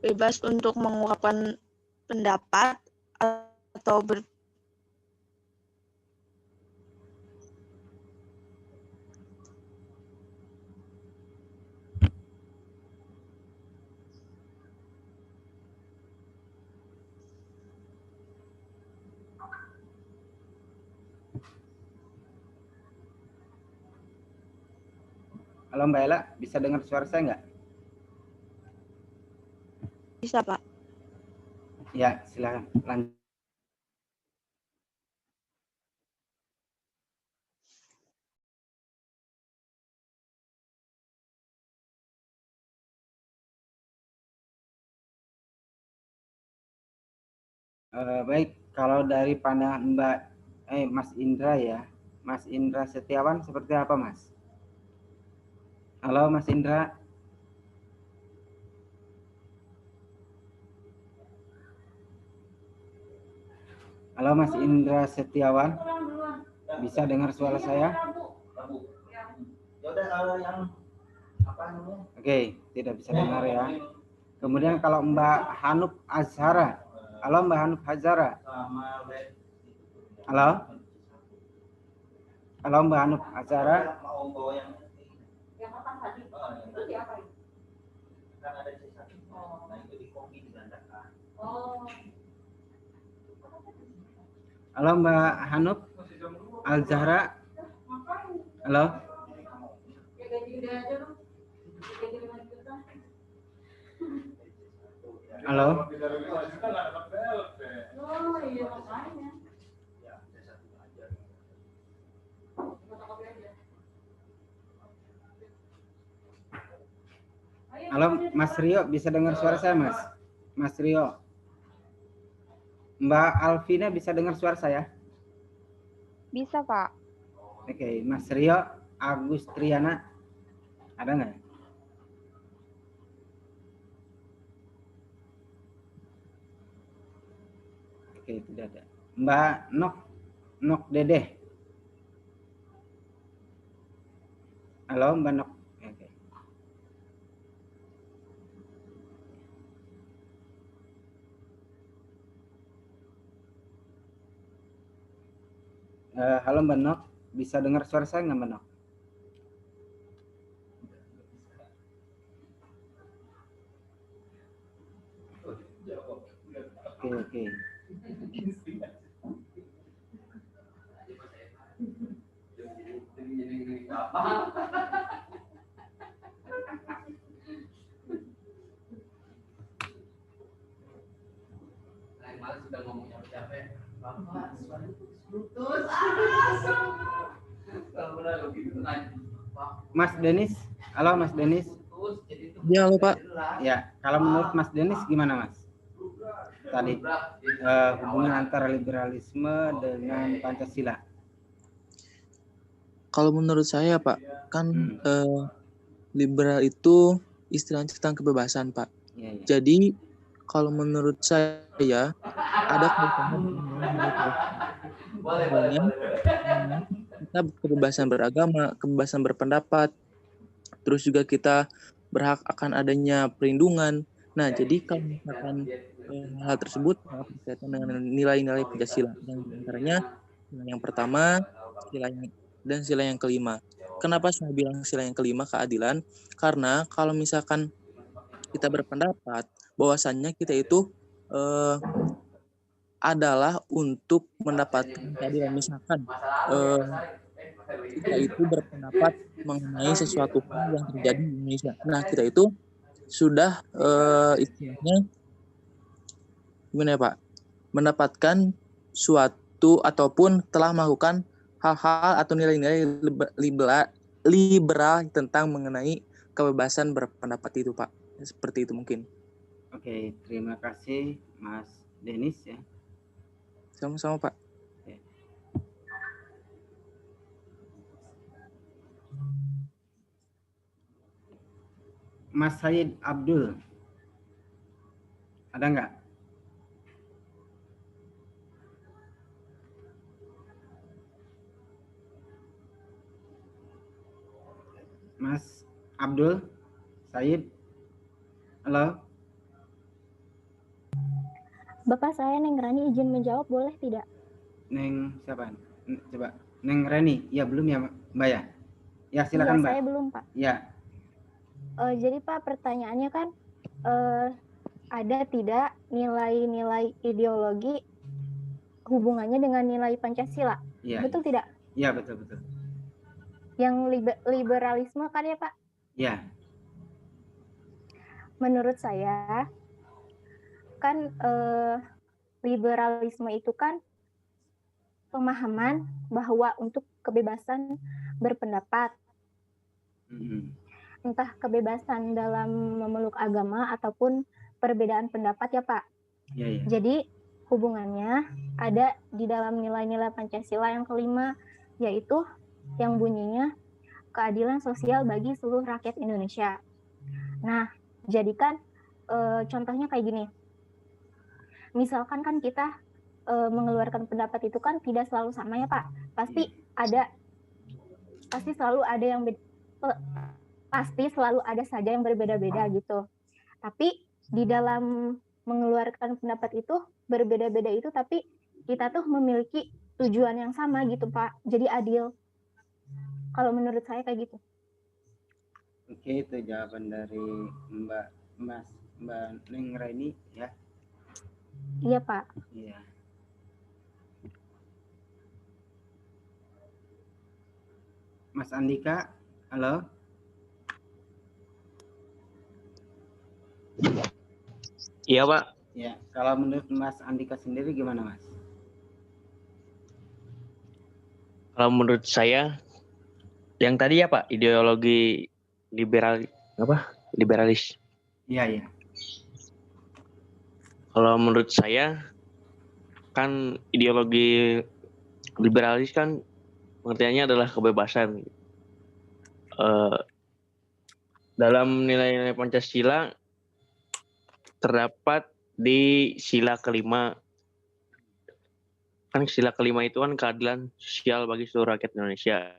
bebas untuk mengungkapkan pendapat atau Halo Mbak Ella, bisa dengar suara saya nggak? Bisa Pak. Ya, silakan lanjut. Baik, kalau dari pandangan Mas Indra ya, Mas Indra Setiawan seperti apa Mas? Halo Mas Indra. Halo Mas Indra Setiawan, bisa dengar suara saya? Oke, tidak bisa dengar ya. Kemudian kalau Mbak Hanuf Azhara, halo Mbak Hanuf Azhara. Halo? Halo Mbak Hanuf Azhara. Halo Mbak Hanuf Al-Zahra. Halo. Halo. Halo Mas Rio, bisa dengar suara saya Mas? Mas Rio. Mbak Alvina bisa dengar suara saya? Bisa, Pak. Oke, Mas Rio Agustriana, ada nggak? Oke, tidak ada. Mbak Nok Dedeh. Halo, Mbak Nok. Oke. Halo Mbak Nok, bisa dengar suara saya nggak Mbak Nok? Oke. Mas Denis, halo Mas Denis. Ya, halo Pak. Ya, kalau menurut Mas Denis gimana Mas? Tadi hubungan antara liberalisme dengan Pancasila. Kalau menurut saya Pak, kan liberal itu istilahnya tentang kebebasan Pak. Ya. Jadi kalau menurut saya ada kita kebebasan beragama, kebebasan berpendapat, terus juga kita berhak akan adanya perlindungan. Nah, jadi kalau misalkan hal tersebut berkaitan dengan nilai-nilai Pancasila, yang antaranya yang pertama sila yang kelima. Kenapa saya bilang sila yang kelima keadilan? Karena kalau misalkan kita berpendapat bahwasannya kita itu adalah untuk mendapatkan keadilan, misalkan kita itu berpendapat mengenai sesuatu hal yang terjadi di Indonesia. Nah, kita itu sudah istilahnya gimana ya Pak? Mendapatkan suatu ataupun telah melakukan hal-hal atau nilai-nilai liberal tentang mengenai kebebasan berpendapat itu Pak. Seperti itu mungkin. Oke, terima kasih Mas Denis ya. Sama-sama Pak. Mas Said Abdul, ada nggak? Mas Abdul, Said, halo. Bapak, saya Neng Rani, izin menjawab boleh tidak? Neng siapa? Coba. Neng Rani, ya belum ya Mbak ya? Ya silakan Iya, Mbak. saya belum Pak. Ya. Jadi Pak, pertanyaannya kan ada tidak nilai-nilai ideologi hubungannya dengan nilai Pancasila? Ya. Betul tidak? Iya, betul. Yang liberalisme kan ya Pak? Ya. Menurut saya kan liberalisme itu kan pemahaman bahwa untuk kebebasan berpendapat, entah kebebasan dalam memeluk agama ataupun perbedaan pendapat ya Pak. Iya, iya. Jadi hubungannya ada di dalam nilai-nilai Pancasila yang kelima, yaitu yang bunyinya keadilan sosial bagi seluruh rakyat Indonesia. Nah, jadi kan contohnya kayak gini. Misalkan kan kita mengeluarkan pendapat itu kan tidak selalu sama ya Pak. Pasti selalu ada yang pasti selalu ada saja yang berbeda-beda gitu. Tapi di dalam mengeluarkan pendapat itu berbeda-beda itu, tapi kita tuh memiliki tujuan yang sama gitu Pak. Jadi adil. Kalau menurut saya kayak gitu. Oke, itu jawaban dari Mbak Neng Raini ya. Iya Pak. Iya. Mas Andika, halo. Iya Pak. Ya, kalau menurut Mas Andika sendiri gimana Mas? Kalau menurut saya, yang tadi ya Pak, ideologi liberalis. Iya, iya. Kalau menurut saya, kan ideologi liberalis kan pengertiannya adalah kebebasan. Dalam nilai-nilai Pancasila terdapat di sila kelima. Kan sila kelima itu kan keadilan sosial bagi seluruh rakyat Indonesia.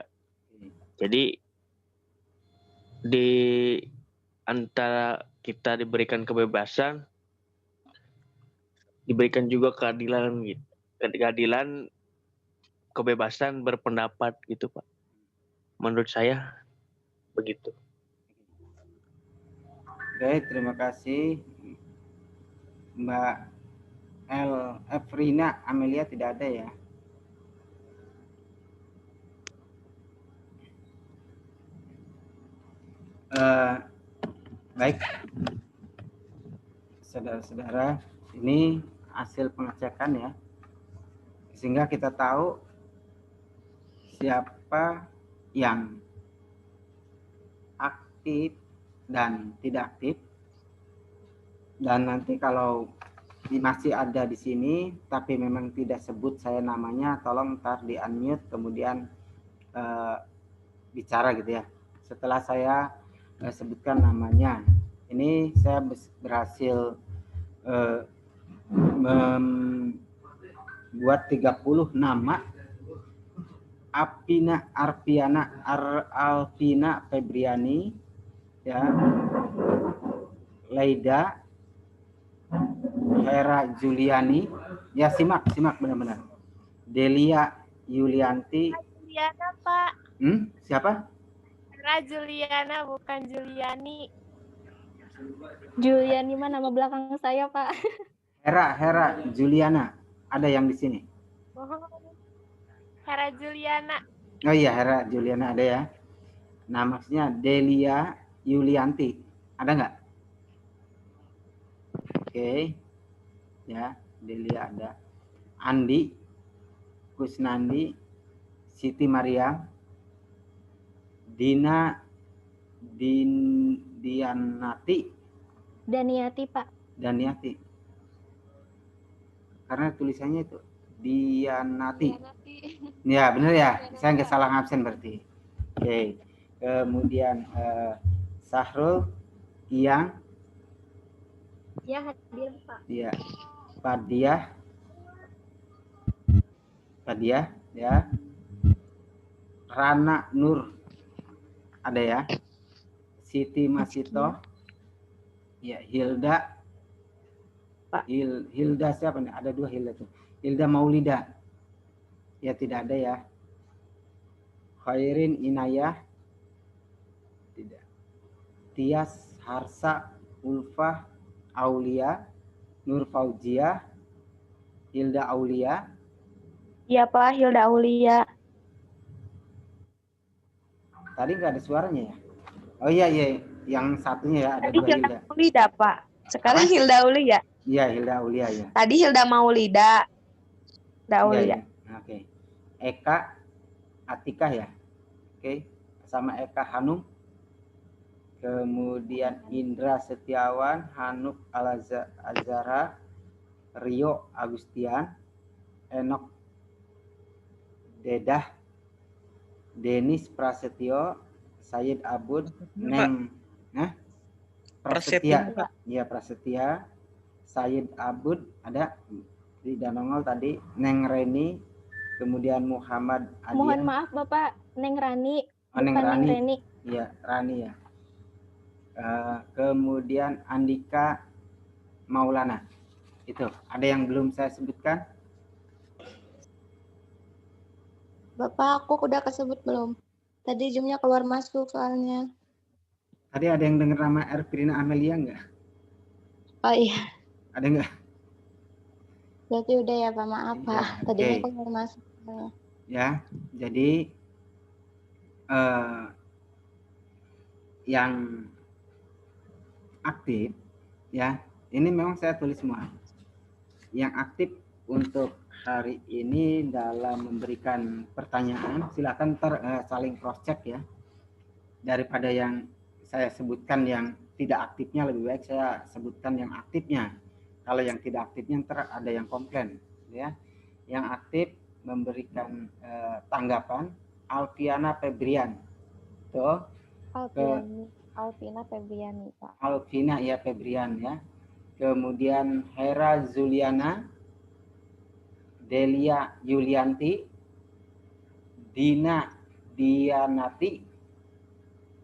Jadi di antara kita diberikan kebebasan, diberikan juga keadilan gitu. Keadilan kebebasan berpendapat gitu Pak. Menurut saya begitu. Oke, terima kasih Mbak Efrina Amelia, tidak ada ya. Baik, saudara-saudara, ini hasil pengecekan ya, sehingga kita tahu siapa yang aktif dan tidak aktif. Dan nanti kalau masih ada di sini tapi memang tidak sebut saya namanya, tolong ntar di unmute kemudian bicara gitu ya. Setelah saya sebutkan namanya, ini saya berhasil membuat 30 nama. Alvina Febriani ya, Leida, Hera Juliani, ya simak benar-benar. Delia Yulianti. Juliana Pak. Siapa? Hera Juliana, bukan Juliani. Juliani mah nama belakang saya Pak. Hera Juliana, ada yang di sini. Hera Juliana. Oh iya, Hera Juliana ada ya. Nah, maksudnya Delia Yulianti, ada nggak? Oke, ya, Delia ada. Andi, Kusnandi, Siti Mariam, Daniati Pak. Daniati. Karena tulisannya itu Dianati. Ya benar ya, saya nggak salah absen berarti. Oke. Kemudian Sahrul Iyang. Ya hadir Pak. Iya. Padiah ya. Rana Nur ada ya. Siti Masito. Ya, Hilda. Pak. Hilda siapa nih? Ada 2 Hilda tuh. Hilda Maulida. Ya tidak ada ya. Khairin Inayah. Tidak. Tias Harsa Ulfah Aulia. Nur Fauzia. Hilda Aulia. Iya Pak, Hilda Aulia. Tadi nggak ada suaranya ya? Oh iya, yang satunya ya, ada Tadi 2 Hilda. Hilda Aulia Pak. Sekarang Hilda Aulia. Iya, Hilda Aulia ya. Tadi Hilda Maulida. Hilda Iya, Aulia. iya. Oke. Eka Atikah ya. Oke. Sama Eka Hanum. Kemudian Indra Setiawan, Hanuk Azara, Rio Agustian, Enok Dedah, Denis Prasetyo, Sayid Abud, Neng Prasetya. Iya, Prasetya, Sayid Abud, ada tidak nongol tadi, Neng Reni, kemudian Muhammad Adian. Mohon maaf Bapak, Neng Rani. Oh, Neng bukan Rani. Neng Reni. Iya, Rani ya. Kemudian Andika Maulana. Itu, ada yang belum saya sebutkan? Bapak, aku udah kesebut belum? Tadi Zoom-nya keluar masuk soalnya. Tadi ada yang dengar nama Erpirina Amelia enggak? Oh iya, Ada enggak? berarti udah ya Pak, maaf Pak. Iya, Tadinya oke. keluar masuk. Ya, jadi yang aktif ya, ini memang saya tulis semua. Yang aktif untuk hari ini dalam memberikan pertanyaan, silakan saling cross check ya. Daripada yang saya sebutkan yang tidak aktifnya, lebih baik saya sebutkan yang aktifnya. Kalau yang tidak aktifnya ntar ada yang komplain ya. Yang aktif memberikan tanggapan Alfiana Febrian. Tuh. Alvina Febriani, Pak. Alvina ya Febrian ya. Kemudian Hera Zuliana, Delia Yulianti, Dina Dianati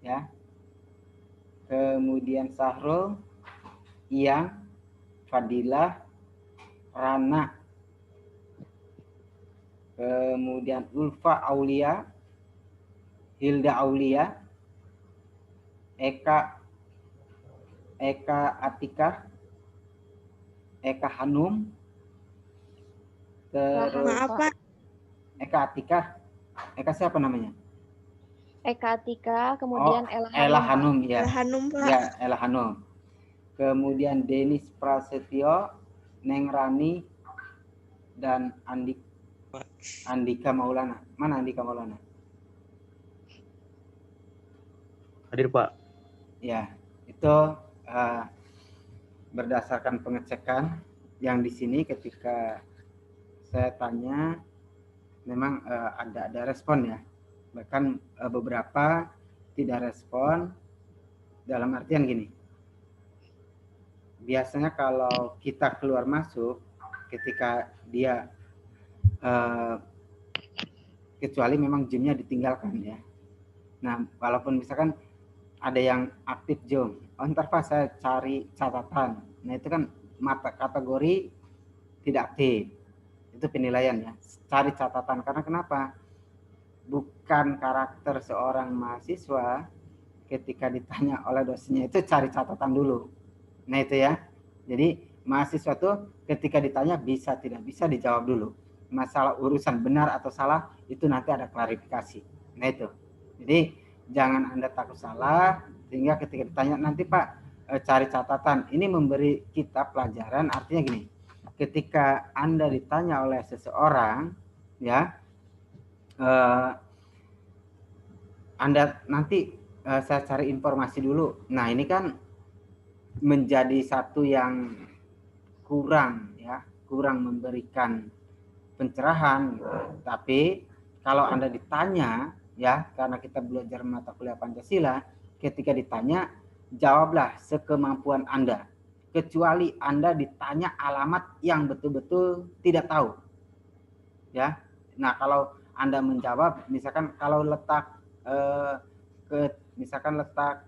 ya. Kemudian Sahrul, Iyang, Fadilah, Rana. Kemudian Ulfa Aulia, Hilda Aulia, Eka Atika, Eka Hanum, terus Maaf Pak. Eka Atika, Eka siapa namanya? Eka Atika, kemudian Ella Hanum ya. Ella Hanum, Pak. Ya, Ella Hanum. Kemudian Denis Prasetyo, Neng Rani, dan Andika Maulana. Mana Andika Maulana? Hadir Pak. Ya, itu berdasarkan pengecekan yang di sini ketika saya tanya memang ada respon ya. Bahkan beberapa tidak respon dalam artian gini. Biasanya kalau kita keluar masuk ketika dia kecuali memang Zoom-nya ditinggalkan ya. Nah, walaupun misalkan ada yang aktif Zoom, ntar Pak saya cari catatan. Nah itu kan mata kategori tidak aktif. Itu penilaian ya. Cari catatan karena kenapa? Bukan karakter seorang mahasiswa ketika ditanya oleh dosennya itu cari catatan dulu. Nah itu ya. Jadi mahasiswa tuh ketika ditanya bisa tidak bisa dijawab dulu. Masalah urusan benar atau salah itu nanti ada klarifikasi. Nah itu. Jadi jangan Anda takut salah, sehingga ketika ditanya nanti Pak cari catatan. Ini memberi kita pelajaran, artinya gini, ketika Anda ditanya oleh seseorang, ya, Anda nanti saya cari informasi dulu. Nah ini kan menjadi satu yang kurang, ya, kurang memberikan pencerahan. Tapi kalau Anda ditanya, ya, karena kita belajar mata kuliah Pancasila, ketika ditanya jawablah sekemampuan Anda, kecuali Anda ditanya alamat yang betul-betul tidak tahu, ya. Nah kalau Anda menjawab, misalkan kalau letak misalkan letak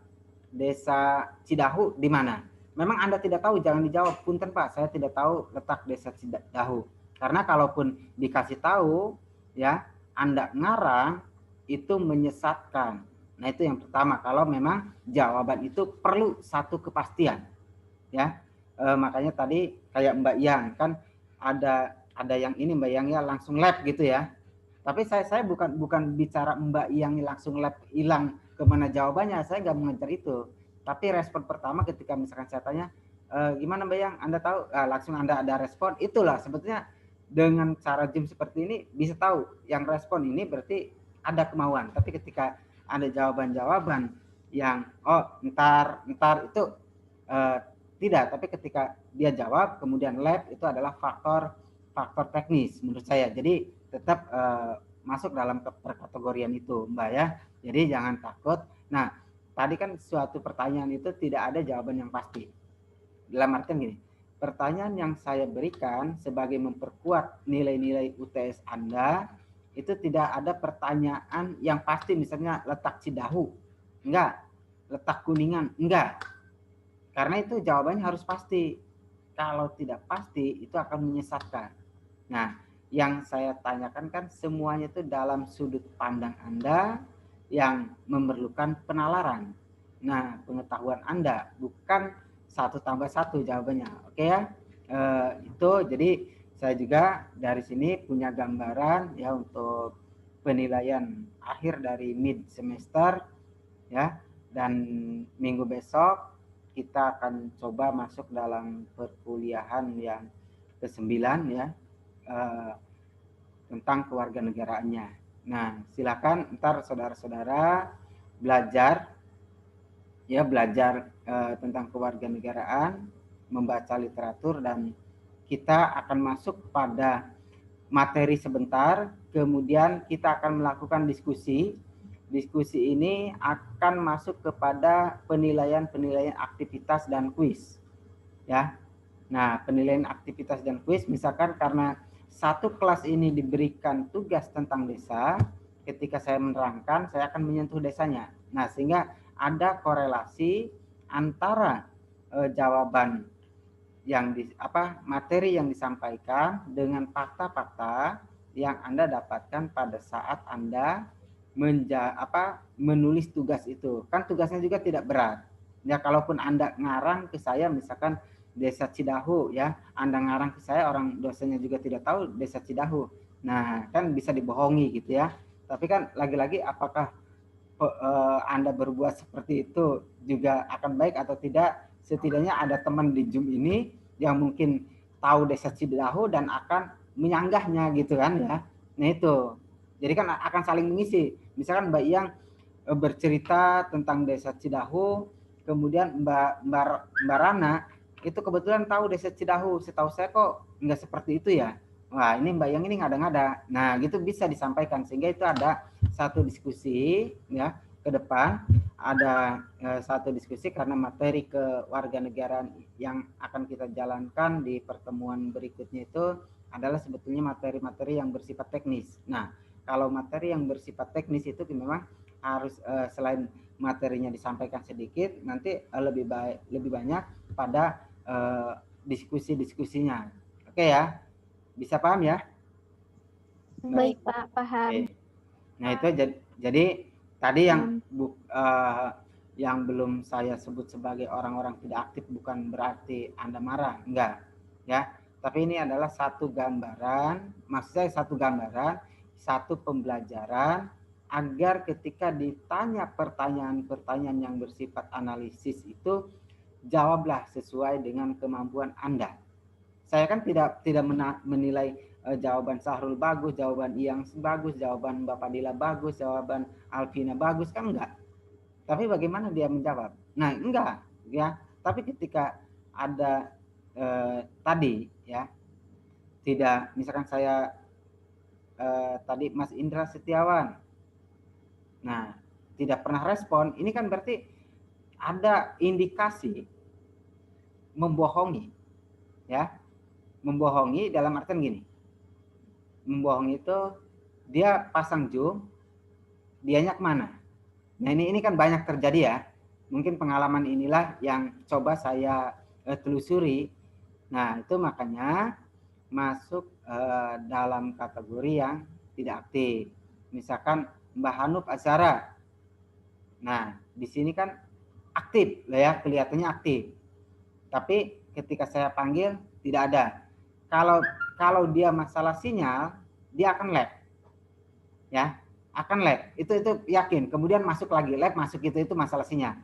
desa Cidahu di mana, memang Anda tidak tahu, jangan dijawab, punten Pak saya tidak tahu letak desa Cidahu, karena kalaupun dikasih tahu, ya, Anda ngarang itu menyesatkan. Nah itu yang pertama, kalau memang jawaban itu perlu satu kepastian, ya. Makanya tadi kayak Mbak Yang kan ada yang ini Mbak Yang ya langsung lab gitu ya. Tapi saya bukan bicara Mbak Yang langsung lab hilang kemana jawabannya, saya nggak mengejar itu. Tapi respon pertama ketika misalkan saya tanya gimana Mbak Yang? Anda tahu, langsung Anda ada respon. Itulah sebetulnya dengan cara Zoom seperti ini bisa tahu yang respon ini berarti ada kemauan. Tapi ketika ada jawaban-jawaban yang ntar itu tidak. Tapi ketika dia jawab kemudian lab, itu adalah faktor teknis menurut saya. Jadi tetap masuk dalam perkategorian itu Mbak ya. Jadi jangan takut. Nah, tadi kan suatu pertanyaan itu tidak ada jawaban yang pasti. Dalam artian gini, pertanyaan yang saya berikan sebagai memperkuat nilai-nilai UTS Anda, itu tidak ada pertanyaan yang pasti, misalnya letak Cidahu, enggak, letak Kuningan, enggak. Karena itu jawabannya harus pasti. Kalau tidak pasti, itu akan menyesatkan. Nah, yang saya tanyakan kan semuanya itu dalam sudut pandang Anda yang memerlukan penalaran. Nah, pengetahuan Anda, bukan 1+1 jawabannya. Oke ya, itu jadi saya juga dari sini punya gambaran ya untuk penilaian akhir dari mid semester ya, dan minggu besok kita akan coba masuk dalam perkuliahan yang ke-9 ya, tentang kewarganegaraannya. Nah, silakan ntar saudara-saudara belajar tentang kewarganegaraan, membaca literatur, dan kita akan masuk pada materi sebentar, kemudian kita akan melakukan diskusi. Diskusi ini akan masuk kepada penilaian aktivitas dan kuis. Ya. Nah, penilaian aktivitas dan kuis misalkan karena satu kelas ini diberikan tugas tentang desa, ketika saya menerangkan saya akan menyentuh desanya. Nah, sehingga ada korelasi antara jawaban yang materi yang disampaikan dengan fakta-fakta yang Anda dapatkan pada saat Anda menulis tugas itu. Kan tugasnya juga tidak berat. Ya, kalaupun Anda ngarang ke saya misalkan Desa Cidahu ya, Anda ngarang ke saya, orang dosennya juga tidak tahu Desa Cidahu. Nah, kan bisa dibohongi gitu ya. Tapi kan lagi-lagi apakah Anda berbuat seperti itu juga akan baik atau tidak, setidaknya ada teman di Zoom ini yang mungkin tahu Desa Cidahu dan akan menyanggahnya gitu kan ya. Nah itu, jadi kan akan saling mengisi. Misalkan Mbak Iyang bercerita tentang Desa Cidahu, kemudian Mbak Rana itu kebetulan tahu Desa Cidahu, setahu saya kok nggak seperti itu ya. Wah, ini Mbak Yang ini ngada-ngada. Nah, gitu bisa disampaikan sehingga itu ada satu diskusi ya ke depan, ada satu diskusi karena materi kewarganegaraan yang akan kita jalankan di pertemuan berikutnya itu adalah sebetulnya materi-materi yang bersifat teknis. Nah, kalau materi yang bersifat teknis itu memang harus selain materinya disampaikan sedikit, nanti lebih banyak pada diskusi-diskusinya. Oke ya? Bisa paham ya? Baik Pak, paham. Oke. Nah itu jadi tadi yang belum saya sebut sebagai orang-orang tidak aktif bukan berarti Anda marah, enggak ya. Tapi ini adalah satu gambaran, maksud saya satu gambaran, satu pembelajaran agar ketika ditanya pertanyaan-pertanyaan yang bersifat analisis itu jawablah sesuai dengan kemampuan Anda. Saya kan tidak menilai jawaban Sahrul bagus, jawaban Iyang bagus, jawaban Mbak Fadila bagus, jawaban Alvina bagus, kan enggak. Tapi bagaimana dia menjawab? Nah, enggak ya. Tapi ketika ada tadi ya, tidak, misalkan saya tadi Mas Indra Setiawan, nah tidak pernah respon, ini kan berarti ada indikasi membohongi ya. Membohongi dalam artian gini, membohongi itu dia pasang Zoom, dianya kemana? Nah ini kan banyak terjadi ya. Mungkin pengalaman inilah yang coba saya telusuri. Nah itu makanya masuk dalam kategori yang tidak aktif. Misalkan Mbak Hanuf Azhara. Nah di sini kan aktif lah ya, kelihatannya aktif. Tapi ketika saya panggil tidak ada. Kalau dia masalah sinyal, dia akan lag. Ya, akan lag. Itu yakin. Kemudian masuk lagi lag, masuk itu masalah sinyal.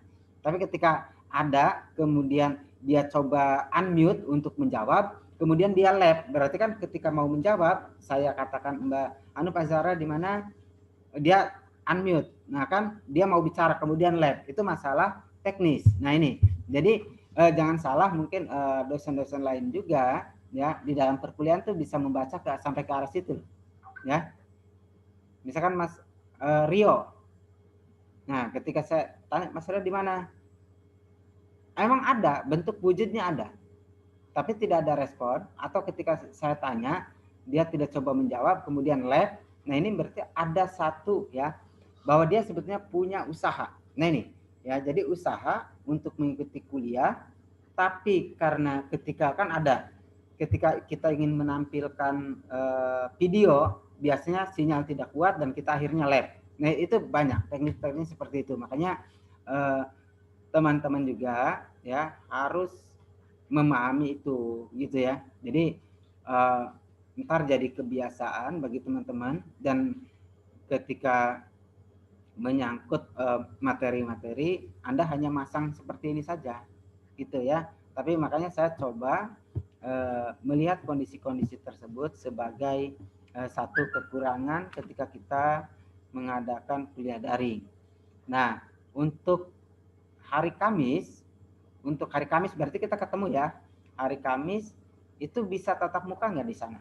Tapi ketika ada kemudian dia coba unmute untuk menjawab, kemudian dia lab. Berarti kan ketika mau menjawab, saya katakan Mbak Pak Zahra di mana, dia unmute. Nah kan dia mau bicara kemudian lab. Itu masalah teknis. Nah ini. Jadi jangan salah, mungkin dosen-dosen lain juga ya di dalam perkuliahan tuh bisa membaca sampai ke arah situ. Ya. Misalkan Mas Rio. Nah, ketika saya tanya Mas Rio di mana? Emang ada, bentuk wujudnya ada. Tapi tidak ada respon, atau ketika saya tanya, dia tidak coba menjawab, kemudian lab. Nah, ini berarti ada satu ya, bahwa dia sebetulnya punya usaha. Nah, ini ya, jadi usaha untuk mengikuti kuliah, tapi karena ketika kan ada, ketika kita ingin menampilkan video, biasanya sinyal tidak kuat dan kita akhirnya lab. Nah, itu banyak teknik-teknik seperti itu. Makanya teman-teman juga ya harus memahami itu gitu ya. Jadi ntar jadi kebiasaan bagi teman-teman, dan ketika menyangkut materi-materi Anda hanya masang seperti ini saja gitu ya. Tapi makanya saya coba melihat kondisi-kondisi tersebut sebagai satu kekurangan ketika kita mengadakan kuliah daring. Nah, untuk hari Kamis berarti kita ketemu ya. Hari Kamis itu bisa tatap muka nggak di sana?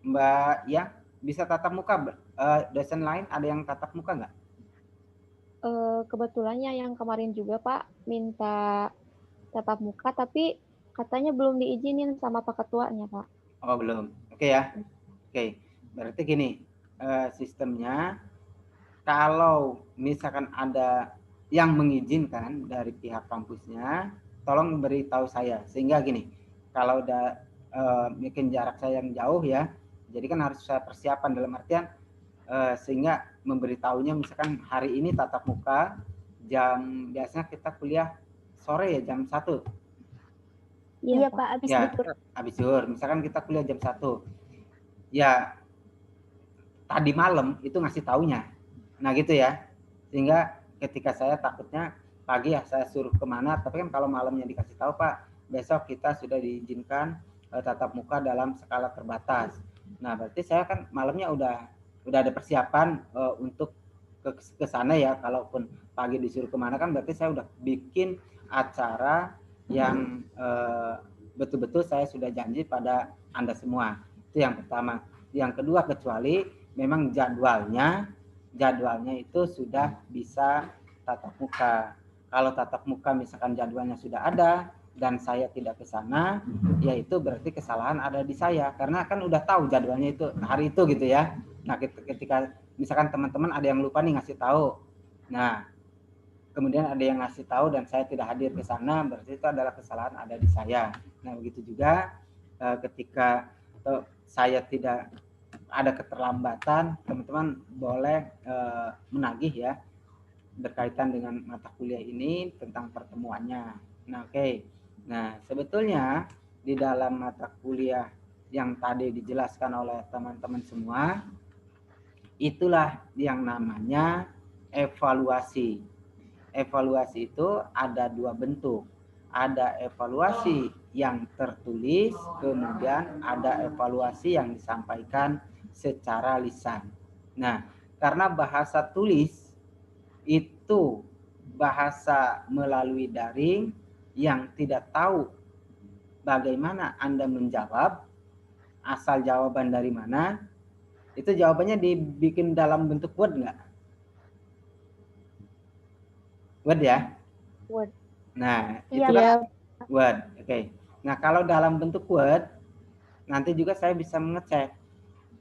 Mbak ya, bisa tatap muka? Dosen lain ada yang tatap muka nggak? Kebetulannya yang kemarin juga Pak minta tatap muka, tapi katanya belum diizinin sama Pak Ketuanya Pak. Oh belum, oke ya. Oke, berarti gini, sistemnya kalau misalkan ada yang mengizinkan dari pihak kampusnya, tolong beritahu saya. Sehingga gini, kalau udah mungkin jarak saya yang jauh ya, jadi kan harus saya persiapan dalam artian sehingga memberitahunya misalkan hari ini tatap muka jam, biasanya kita kuliah sore ya jam 1. Iya Pak, habis ya, zuhur. Habis zuhur, misalkan kita kuliah jam 1. Ya tadi malam itu ngasih taunya. Nah gitu ya. Sehingga ketika saya takutnya pagi ya saya suruh kemana, tapi kan kalau malamnya dikasih tahu Pak, besok kita sudah diizinkan tatap muka dalam skala terbatas. Nah berarti saya kan malamnya udah ada persiapan untuk ke sana ya. Kalaupun pagi disuruh kemana kan berarti saya udah bikin acara yang betul-betul saya sudah janji pada Anda semua. Itu yang pertama. Yang kedua, kecuali memang jadwalnya itu sudah bisa tatap muka. Kalau tatap muka misalkan jadwalnya sudah ada dan saya tidak ke sana, ya itu berarti kesalahan ada di saya, karena kan udah tahu jadwalnya itu hari itu gitu ya. Nah, ketika misalkan teman-teman ada yang lupa nih ngasih tahu. Nah, kemudian ada yang ngasih tahu dan saya tidak hadir ke sana, berarti itu adalah kesalahan ada di saya. Nah, begitu juga ketika saya tidak ada keterlambatan, teman-teman boleh menagih ya berkaitan dengan mata kuliah ini tentang pertemuannya. Nah, oke. Nah, sebetulnya di dalam mata kuliah yang tadi dijelaskan oleh teman-teman semua, itulah yang namanya evaluasi. Evaluasi itu ada dua bentuk. Ada evaluasi yang tertulis, kemudian ada evaluasi yang disampaikan secara lisan. Nah, karena bahasa tulis itu bahasa melalui daring yang tidak tahu bagaimana Anda menjawab, asal jawaban dari mana, itu jawabannya dibikin dalam bentuk Word nggak? Word ya? Word. Nah, Iya, itu kan Word. Oke. Nah, kalau dalam bentuk Word, nanti juga saya bisa mengecek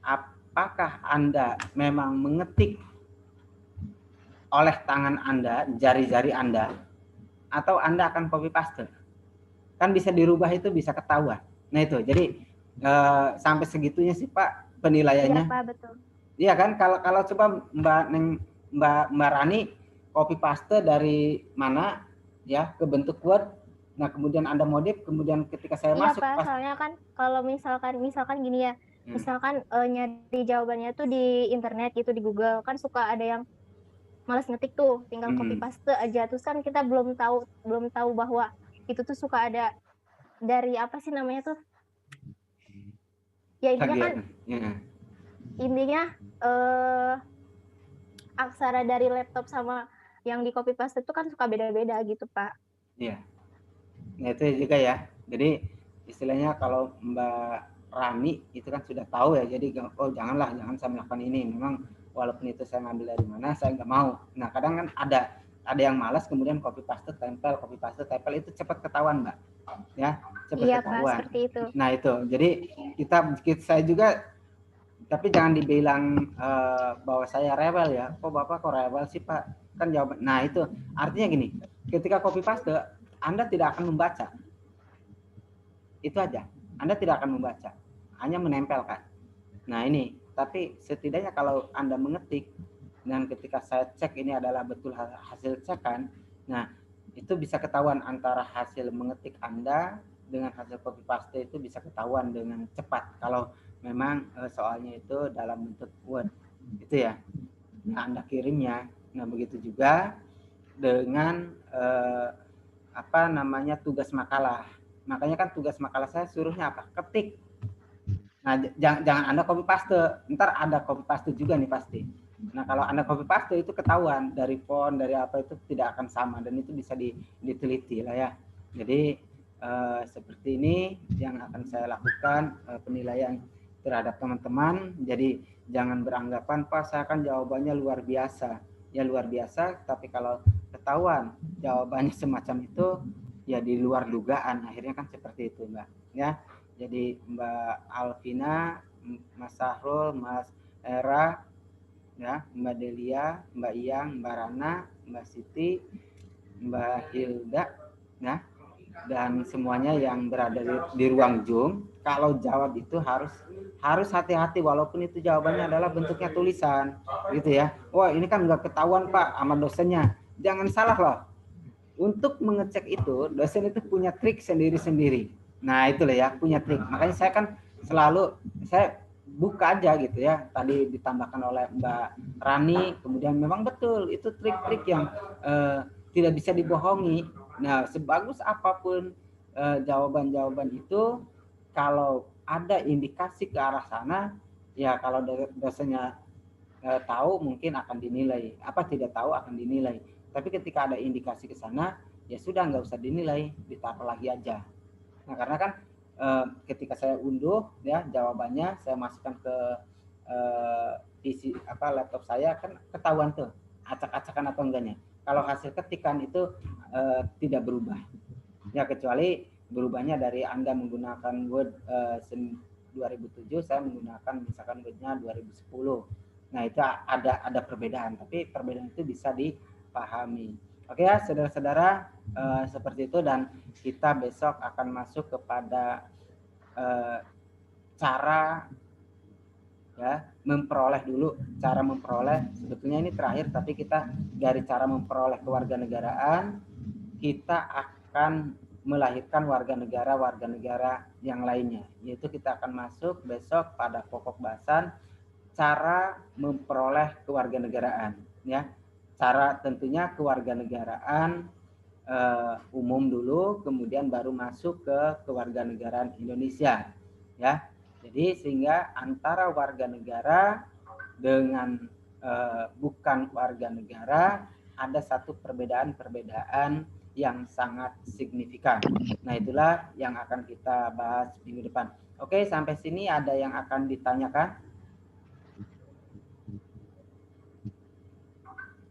apakah Anda memang mengetik oleh tangan Anda, jari-jari Anda, atau Anda akan copy paste. Kan bisa dirubah, itu bisa ketahuan. Nah itu, jadi sampai segitunya sih Pak penilaiannya. Iya Pak, betul. Iya kan, kalau coba Mbak Rani copy paste dari mana ya ke bentuk Word, nah kemudian Anda modif, kemudian ketika saya Iya masuk Pak, soalnya kan kalau misalkan gini ya, misalkan nyari jawabannya tuh di internet gitu, di Google, kan suka ada yang malas ngetik tuh, tinggal copy Hmm. paste aja. Terus kan kita belum tahu bahwa itu tuh suka ada dari apa sih namanya tuh? Ya intinya kan Ya. intinya aksara dari laptop sama yang di copy paste itu kan suka beda-beda gitu, Pak. Iya. Nah itu juga ya. Jadi istilahnya kalau Mbak Rani itu kan sudah tahu ya. Jadi oh jangan saya melakukan ini. Memang walaupun itu saya ngambil dari mana, saya nggak mau. Nah kadang kan ada yang malas kemudian copy paste tempel itu cepat ketahuan Mbak. Ya cepat Iya, ketahuan. Pak, seperti itu. Nah itu. Jadi saya juga, tapi jangan dibilang bahwa saya rewel ya. Kok Bapak kok rewel sih Pak? Kan jawaban. Nah itu artinya gini, ketika copy paste Anda tidak akan membaca. Itu aja. Anda tidak akan membaca, hanya menempelkan. Nah ini, tapi setidaknya kalau Anda mengetik dan ketika saya cek ini adalah betul hasil cekan, nah itu bisa ketahuan antara hasil mengetik Anda dengan hasil copy paste itu bisa ketahuan dengan cepat kalau memang soalnya itu dalam bentuk Word, gitu ya. Nah Anda kirimnya, nah begitu juga dengan tugas makalah. Makanya kan tugas makalah saya suruhnya apa? Ketik. Nah, jangan Anda copy paste. Ntar ada copy paste juga nih pasti. Nah, kalau Anda copy paste itu ketahuan dari font, dari apa itu tidak akan sama dan itu bisa diteliti lah ya. Jadi seperti ini yang akan saya lakukan penilaian terhadap teman-teman. Jadi jangan beranggapan Pak saya kan jawabannya luar biasa. Ya luar biasa, tapi kalau ketahuan jawabannya semacam itu ya di luar dugaan, akhirnya kan seperti itu Mbak ya. Jadi Mbak Alvina, Mas Sahrul, Mas Era ya, Mbak Delia, Mbak Iyang, Mbak Rana, Mbak Siti, Mbak Hilda ya, dan semuanya yang berada di ruang Zoom, kalau jawab itu harus hati-hati walaupun itu jawabannya adalah bentuknya tulisan gitu ya. Wah ini kan nggak ketahuan Pak sama dosennya, jangan salah loh. Untuk mengecek itu, dosen itu punya trik sendiri-sendiri. Nah, itulah ya, punya trik. Makanya saya kan selalu, saya buka aja gitu ya. Tadi ditambahkan oleh Mbak Rani, kemudian memang betul, itu trik-trik yang tidak bisa dibohongi. Nah, sebagus apapun jawaban-jawaban itu, kalau ada indikasi ke arah sana, ya kalau dosennya tahu mungkin akan dinilai. Apa tidak tahu akan dinilai. Tapi ketika ada indikasi ke sana, ya sudah nggak usah dinilai, ditaruh lagi aja. Nah karena kan ketika saya unduh ya jawabannya, saya masukkan ke PC laptop saya kan ketahuan tuh acak-acakan atau enggaknya. Kalau hasil ketikan itu tidak berubah. Ya kecuali berubahnya dari Anda menggunakan Word 2007, saya menggunakan misalkan Word-nya 2010. Nah itu ada perbedaan, tapi perbedaan itu bisa dipahami. Oke ya saudara-saudara, seperti itu, dan kita besok akan masuk kepada cara ya memperoleh dulu, cara memperoleh, sebetulnya ini terakhir, tapi kita dari cara memperoleh kewarganegaraan kita akan melahirkan warga negara yang lainnya, yaitu kita akan masuk besok pada pokok bahasan cara memperoleh kewarganegaraan ya. Cara tentunya kewarganegaraan umum dulu, kemudian baru masuk ke kewarganegaraan Indonesia ya. Jadi sehingga antara warga negara dengan bukan warga negara ada satu perbedaan yang sangat signifikan. Nah itulah yang akan kita bahas minggu depan. Oke, sampai sini ada yang akan ditanyakan?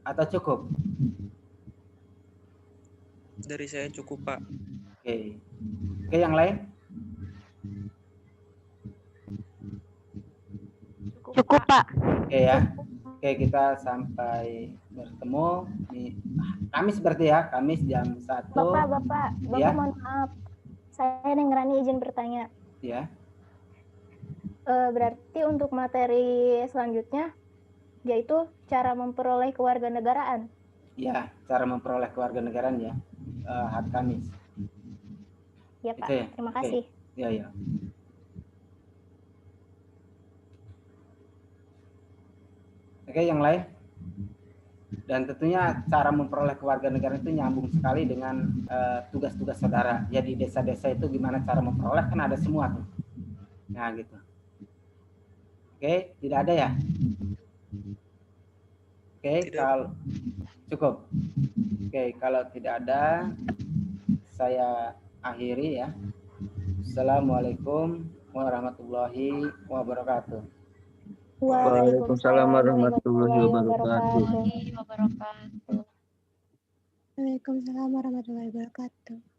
Atau cukup? Dari saya cukup, Pak. Oke. Oke, yang lain? Cukup, Pak. Oke ya. Oke, kita sampai bertemu di Kamis berarti ya, Kamis jam 1. Bapak, ya? mohon maaf. Saya Nengrani izin bertanya. Ya. Berarti untuk materi selanjutnya yaitu cara memperoleh kewarganegaraan. Ya, cara memperoleh kewarganegaraan ya. Hari Kamis. Ya, Pak. Ya? Terima kasih. Ya. Oke, yang lain? Dan tentunya cara memperoleh kewarganegaraan itu nyambung sekali dengan tugas-tugas saudara. Ya di desa-desa itu gimana cara memperoleh, kan ada semua tuh. Nah gitu. Oke, tidak ada ya? Oke, kalau cukup. Oke, kalau tidak ada, saya akhiri ya. Assalamualaikum warahmatullahi wabarakatuh. Waalaikumsalam warahmatullahi wabarakatuh. Waalaikumsalam warahmatullahi wabarakatuh. Waalaikumsalam warahmatullahi wabarakatuh.